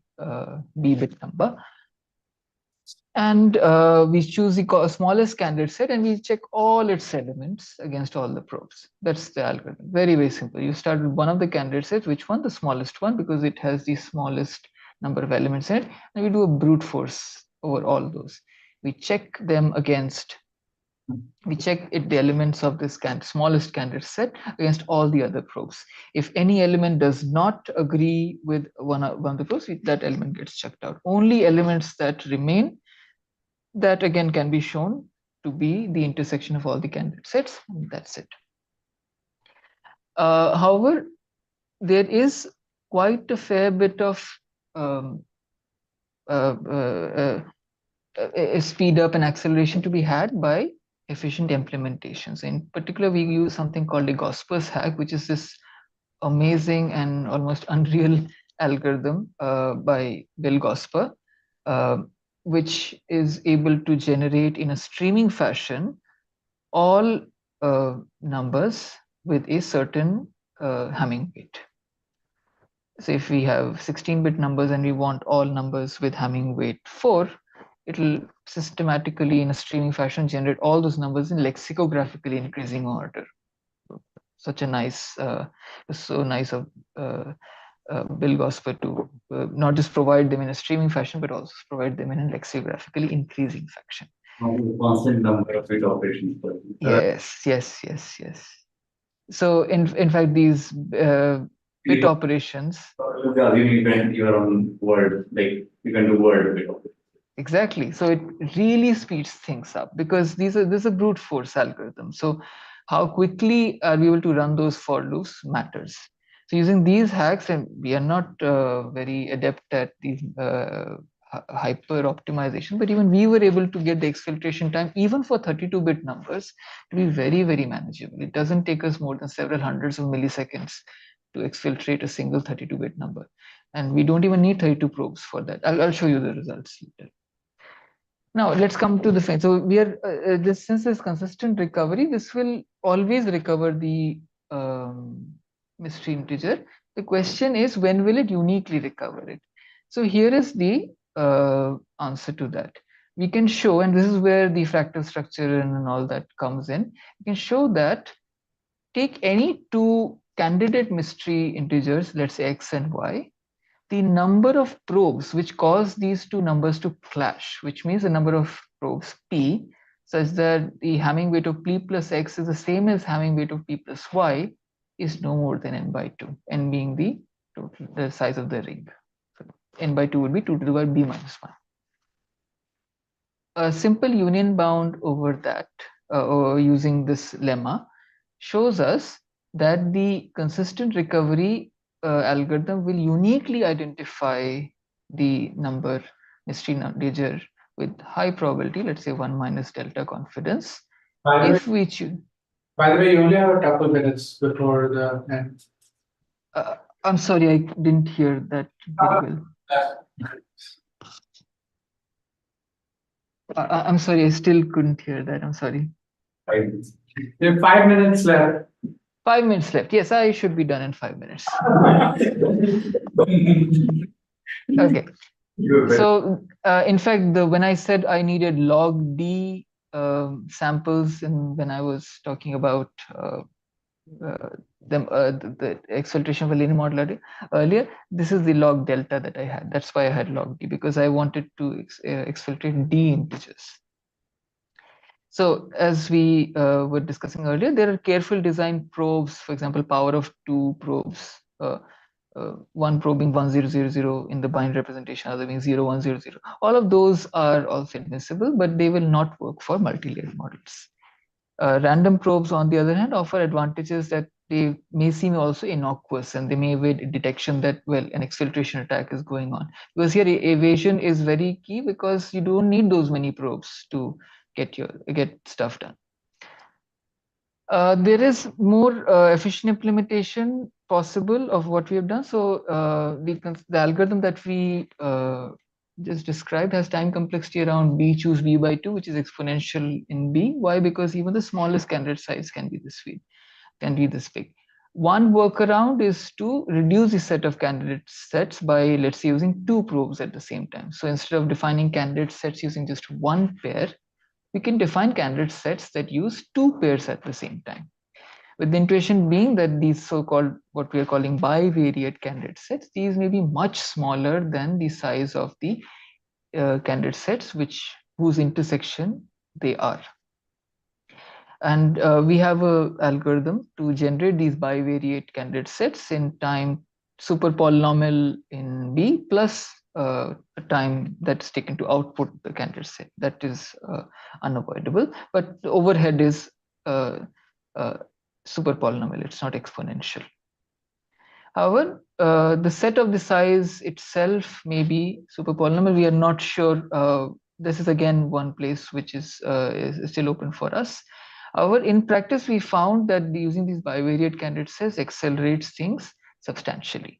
b-bit number. And we choose the smallest candidate set and we check all its elements against all the probes. That's the algorithm. Very, very simple. You start with one of the candidate sets, which one? The smallest one, because it has the smallest number of elements in it. And we do a brute force over all those. We check them against, the elements of this smallest candidate set against all the other probes. If any element does not agree with one of the probes, that element gets checked out. Only elements that remain, that again can be shown to be the intersection of all the candidate sets, and that's it. However, there is quite a fair bit of speed up and acceleration to be had by efficient implementations. In particular, we use something called a Gosper's hack, which is this amazing and almost unreal algorithm by Bill Gosper, which is able to generate in a streaming fashion all numbers with a certain Hamming weight. So if we have 16-bit numbers and we want all numbers with Hamming weight 4, it will systematically in a streaming fashion generate all those numbers in lexicographically increasing order. Such a nice, so nice of Bill Gosper to not just provide them in a streaming fashion, but also provide them in a lexicographically increasing fashion. Constant number of bit operations. Yes. So in fact, these bit operations. Assuming you are on word, like you can do word bit operations. Exactly. So it really speeds things up because this is a brute force algorithm. So how quickly are we able to run those for loops matters. So using these hacks, and we are not very adept at these hyper optimization, but even we were able to get the exfiltration time even for 32-bit numbers to be very, very manageable. It doesn't take us more than several hundreds of milliseconds to exfiltrate a single 32-bit number. And we don't even need 32 probes for that. I'll show you the results later. Now let's come to the thing. So we are since this consistent recovery, this will always recover the mystery integer. The question is, when will it uniquely recover it? So here is the answer to that. We can show, and this is where the fractal structure and all that comes in. We can show that take any two candidate mystery integers, let's say x and y, the number of probes which cause these two numbers to clash, which means the number of probes p, such that the Hamming weight of p plus x is the same as Hamming weight of p plus y, is no more than n by 2, n being the total, the size of the ring. So n by 2 would be 2 to the power b minus 1. A simple union bound over that, or using this lemma, shows us that the consistent recovery algorithm will uniquely identify the mystery integer with high probability, let's say 1 minus delta confidence. If we choose. By the way, you only have a couple minutes before the end. I'm sorry, I didn't hear that very well. I'm sorry, I still couldn't hear that. I'm sorry. 5 minutes. You have 5 minutes left. 5 minutes left. Yes, I should be done in 5 minutes. Okay. So in fact, when I said I needed log D samples, and when I was talking about the exfiltration of a linear model earlier, this is the log delta that I had. That's why I had log D, because I wanted to exfiltrate D integers. So as we were discussing earlier, there are careful designed probes, for example, power of 2 probes, one probe being 1000 in the binary representation, other being 0100. All of those are also admissible, but they will not work for multi-layered models. Random probes, on the other hand, offer advantages that they may seem also innocuous, and they may evade detection that, well, an exfiltration attack is going on. Because here evasion is very key, because you don't need those many probes to get stuff done. There is more efficient implementation possible of what we have done. So the algorithm that we just described has time complexity around b choose b by 2, which is exponential in b. Why? Because even the smallest candidate size can be this big. One workaround is to reduce the set of candidate sets by, let's say, using 2 probes at the same time. So instead of defining candidate sets using just one pair, we can define candidate sets that use 2 pairs at the same time. With the intuition being that these so-called, what we are calling bivariate candidate sets, these may be much smaller than the size of the candidate sets whose intersection they are. And we have an algorithm to generate these bivariate candidate sets in time super polynomial in B plus a time that's taken to output the candidate set. That is unavoidable, but the overhead is super polynomial, it's not exponential. However, the set of the size itself may be super polynomial. We are not sure. This is again one place which is still open for us. However, in practice, we found that using these bivariate candidate sets accelerates things substantially.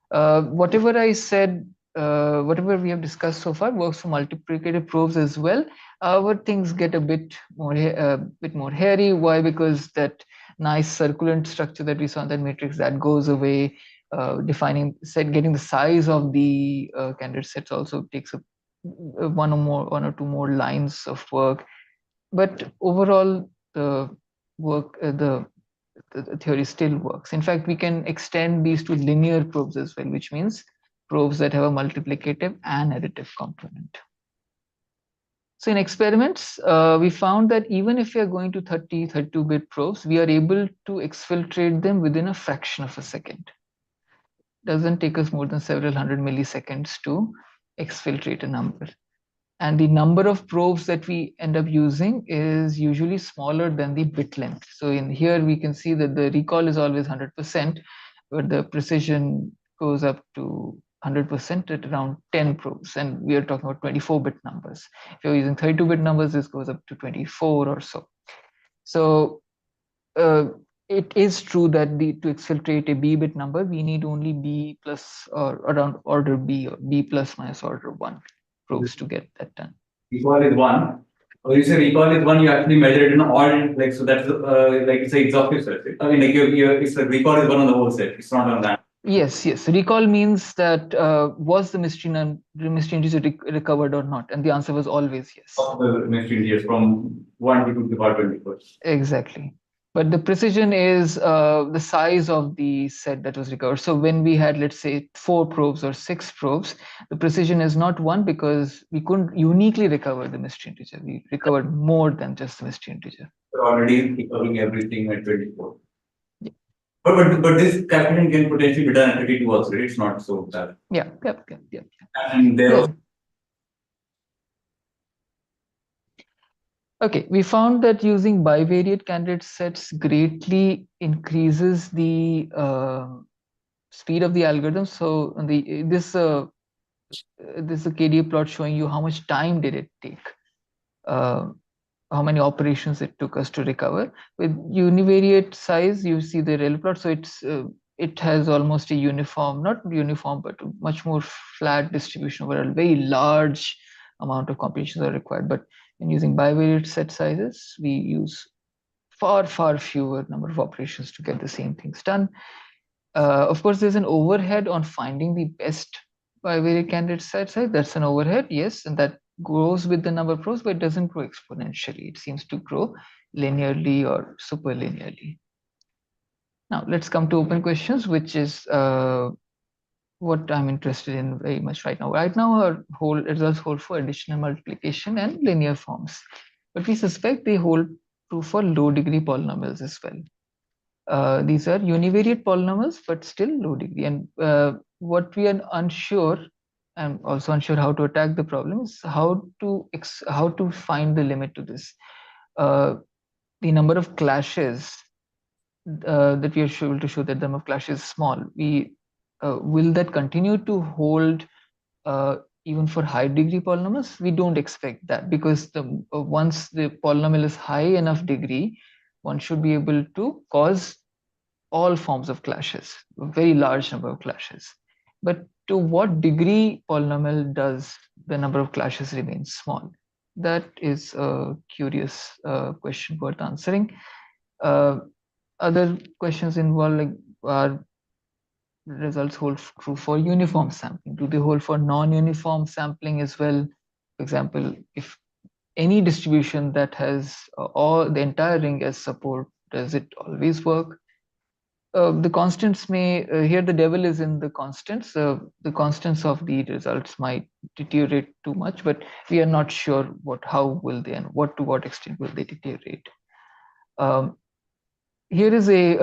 Whatever I said, whatever we have discussed so far works for multiplicative probes as well. However, things get a bit more hairy. Why? Because that nice circulant structure that we saw in that matrix, that goes away. Getting the size of the candidate sets also takes one or two more lines of work. But overall, the theory still works. In fact, we can extend these to linear probes as well, which means probes that have a multiplicative and additive component. So in experiments, we found that even if we are going to 32-bit probes, we are able to exfiltrate them within a fraction of a second. Doesn't take us more than several hundred milliseconds to exfiltrate a number. And the number of probes that we end up using is usually smaller than the bit length. So in here, we can see that the recall is always 100%, but the precision goes up to 100% at around 10 probes. And we are talking about 24-bit numbers. If you're using 32-bit numbers, this goes up to 24 or so. So it is true that to exfiltrate a b-bit number, we need only b plus or around order b or b plus minus order 1 probes to get that done. Recall is 1. When you say recall is 1, you actually measure it in all, like, so that's like it's an exhaustive set. I mean, like it's a recall is 1 on the whole set. It's not on that. Yes. Recall means that was the mystery integer recovered or not, and the answer was always yes. Of the mystery integers from 1 to 2 to the power 24. Exactly. But the precision is the size of the set that was recovered. So when we had, let's say, 4 probes or 6 probes, the precision is not 1 because we couldn't uniquely recover the mystery integer. We recovered more than just the mystery integer. We're already recovering everything at 24. Yeah. But this calculation can potentially be done at 32 also. It's not so bad. Yeah. And there also. Okay, we found that using bivariate candidate sets greatly increases the speed of the algorithm. So this is a KDA plot showing you how much time did it take, how many operations it took us to recover. With univariate size, you see the ReLU plot. So it has almost a uniform, not uniform, but much more flat distribution over a very large amount of computations are required. But when using bivariate set sizes, we use far fewer number of operations to get the same things done. Of course, there's an overhead on finding the best bivariate candidate set size. That's an overhead, yes, and that grows with the number of probes, but it doesn't grow exponentially. It seems to grow linearly or superlinearly. Now let's come to open questions, which is what I'm interested in very much right now. Right now, our whole results hold for additional multiplication and linear forms. but we suspect they hold true for low degree polynomials as well. These are univariate polynomials, but still low degree. And what we are unsure, and also unsure how to attack the problem, is how to find the limit to this. The number of clashes that we are able to show that the number of clashes is small. Will that continue to hold even for high degree polynomials? We don't expect that, because once the polynomial is high enough degree, one should be able to cause all forms of clashes, a very large number of clashes. But to what degree polynomial does the number of clashes remain small? That is a curious question worth answering. Other questions involve, like, are results hold true for uniform sampling? Do they hold for non-uniform sampling as well? For example, if any distribution that has all the entire ring as support, does it always work? The constants may, here the devil is in the constants. The constants of the results might deteriorate too much, but we are not sure how will they, and to what extent will they deteriorate. Here is a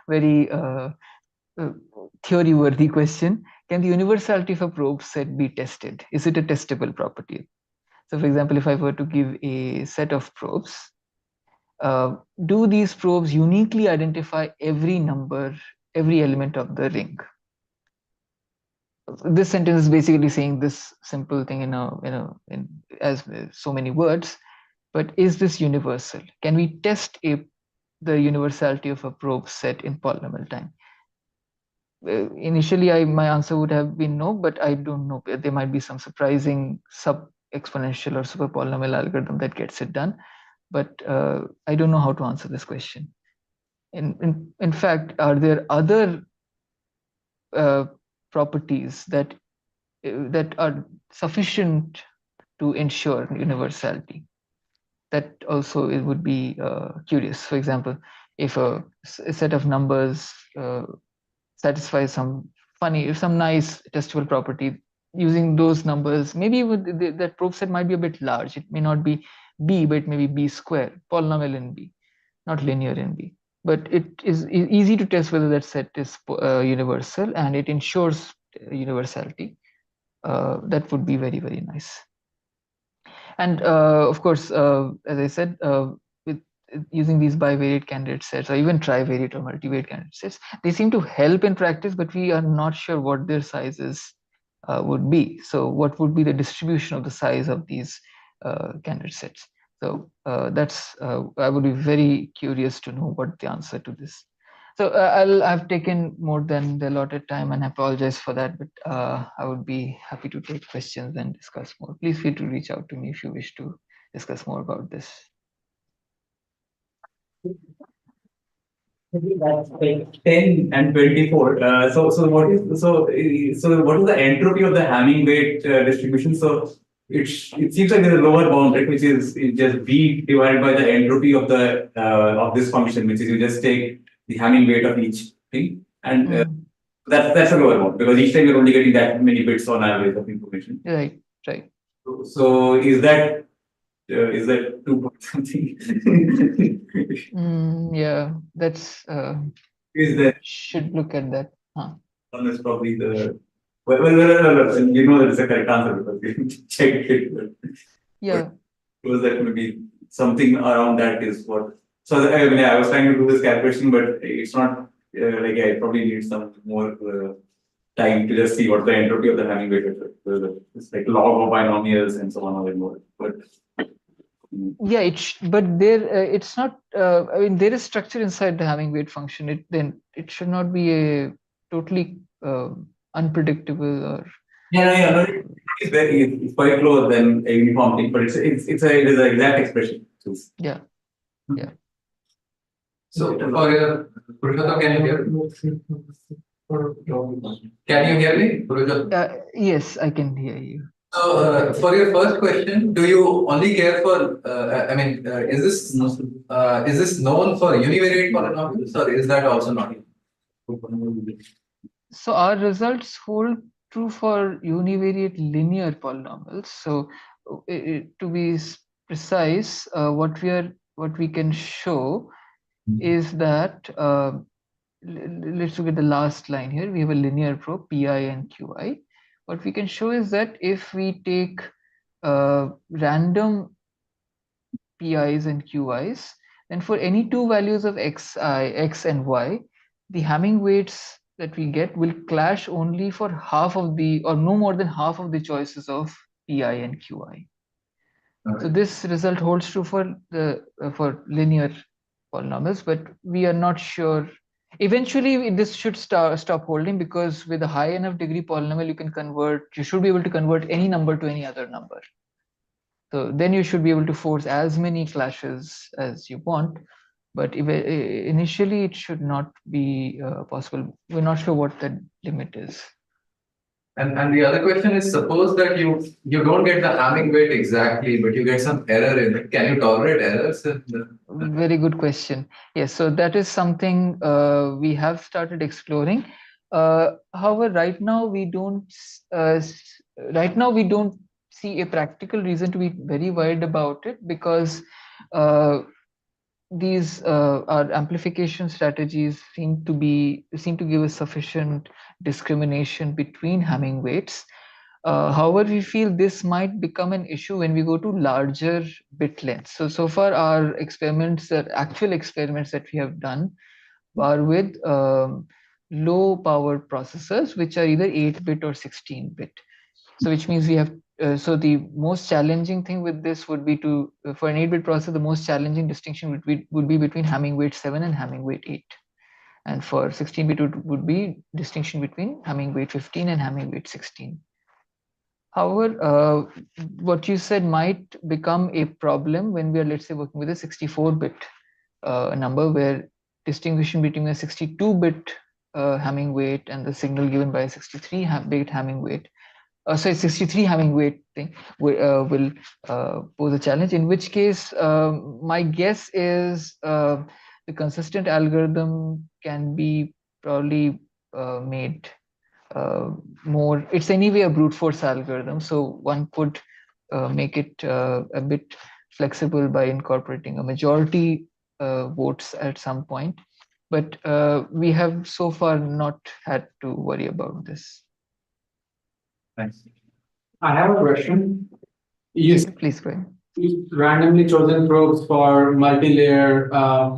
very theory-worthy question. Can the universality of a probe set be tested? Is it a testable property? So, for example, if I were to give a set of probes, do these probes uniquely identify every number, every element of the ring? This sentence is basically saying this simple thing in as so many words. But is this universal? Can we test the universality of a probe set in polynomial time? Initially, my answer would have been no, but I don't know. There might be some surprising sub-exponential or super polynomial algorithm that gets it done. But I don't know how to answer this question. In fact, are there other properties that are sufficient to ensure universality? That also it would be curious. For example, if a set of numbers satisfies some nice testable property, using those numbers, maybe that probe set might be a bit large. It may not be B, but it may be B square, polynomial in B, not linear in B. But it is easy to test whether that set is universal, and it ensures universality. That would be very, very nice. And of course, as I said, with using these bivariate candidate sets, or even trivariate or multivariate candidate sets, they seem to help in practice, but we are not sure what their sizes would be. So what would be the distribution of the size of these candidate sets? So that's I would be very curious to know what the answer to this. So I've taken more than the allotted time, and I apologize for that, but I would be happy to take questions and discuss more. Please feel to reach out to me if you wish to discuss more about this. That's like 10 and 24. So what is the entropy of the Hamming weight distribution? So it seems like there's a lower bound, right, which is just B divided by the entropy of the of this function, which is you just take the Hamming weight of each thing, and that's a lower bound, because each time you're only getting that many bits on average of information. Right. So is that 2 point something? Yeah, that's Is that should look at that. one is probably the well, you know that it's a correct answer because we checked it. Yeah. Because that maybe something around that is what. So I mean, I was trying to do this calculation, but it's not like I probably need some more time to just see what the entropy of the Hamming weight is. It's like log of binomials and so on and more. But yeah, but there it's not. I mean, there is structure inside the Hamming weight function. Then it should not be a totally unpredictable or. Yeah, no, it's quite close than a uniform thing, but it is an exact expression. Yeah. So for Purushottam, can you hear me? Can you hear me, Purushottam? Yes, I can hear you. So for your first question, do you only care for? I mean, is this known for univariate polynomials, or is that also not? So our results hold true for univariate linear polynomials. So to be precise, what we can show is that let's look at the last line here. We have a linear probe Pi and Qi. What we can show is that if we take random Pi's and Qis, then for any two values of x and y, the Hamming weights that we get will clash only for half of the, or no more than half of the choices of Pi and Qi. So this result holds true for the for linear polynomials, but we are not sure. Eventually, this should stop holding, because with a high enough degree polynomial, you should be able to convert any number to any other number. So then you should be able to force as many clashes as you want, but initially it should not be possible. We're not sure what that limit is. And the other question is, suppose that you don't get the Hamming weight exactly, but you get some error in it. Can you tolerate errors? Very good question. Yes, so that is something we have started exploring. However, right now we don't see a practical reason to be very worried about it, because these our amplification strategies seem to give us sufficient discrimination between Hamming weights. However, we feel this might become an issue when we go to larger bit lengths. So far our actual experiments that we have done are with low power processors, which are either 8-bit or 16-bit. So which means we have, so the most challenging thing with this would be to, for an 8-bit processor, the most challenging distinction would be between Hamming weight 7 and Hamming weight 8. And for 16-bit, it would be distinction between Hamming weight 15 and Hamming weight 16. However, what you said might become a problem when we are, let's say, working with a 64-bit number, where distinguishing between a 62-bit Hamming weight and the signal given by a 63-bit Hamming weight, 63 Hamming weight thing will pose a challenge. In which case, my guess is the consistent algorithm can be probably made more. It's anyway a brute force algorithm, so one could make it a bit flexible by incorporating a majority votes at some point. But we have so far not had to worry about this. Thanks. I have a question. You Please go ahead. use randomly chosen probes for multi-layer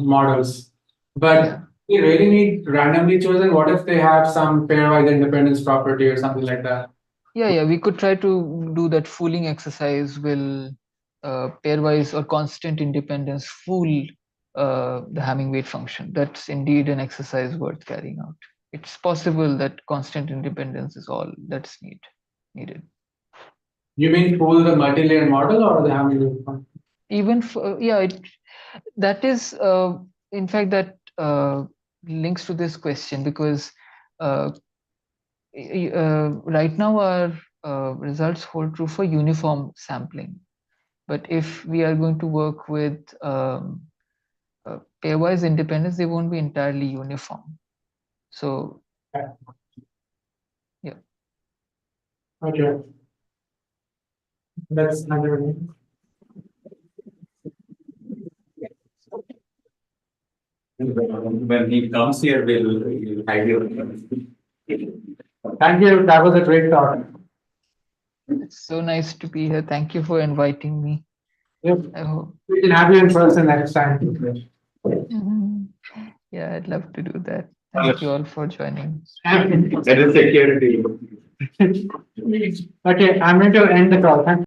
models, but Yeah. you really need randomly chosen. What if they have some pairwise independence property or something like that? Yeah, we could try to do that fooling exercise. Will pairwise or constant independence fool the Hamming weight function? That's indeed an exercise worth carrying out. It's possible that constant independence is all that's needed. You mean fool the multi-layer model or the Hamming weight function? Even for, that is in fact that links to this question, because right now our results hold true for uniform sampling, but if we are going to work with pairwise independence, they won't be entirely uniform. So yeah. Okay. That's another. When he comes here, we'll hide you. Thank you. That was a great talk. It's so nice to be here. Thank you for inviting me. Yep. I hope. We can have you in person next time. Yeah, I'd love to do that. Thank you all for joining. That is security. Okay, I'm going to end the call. Thank you.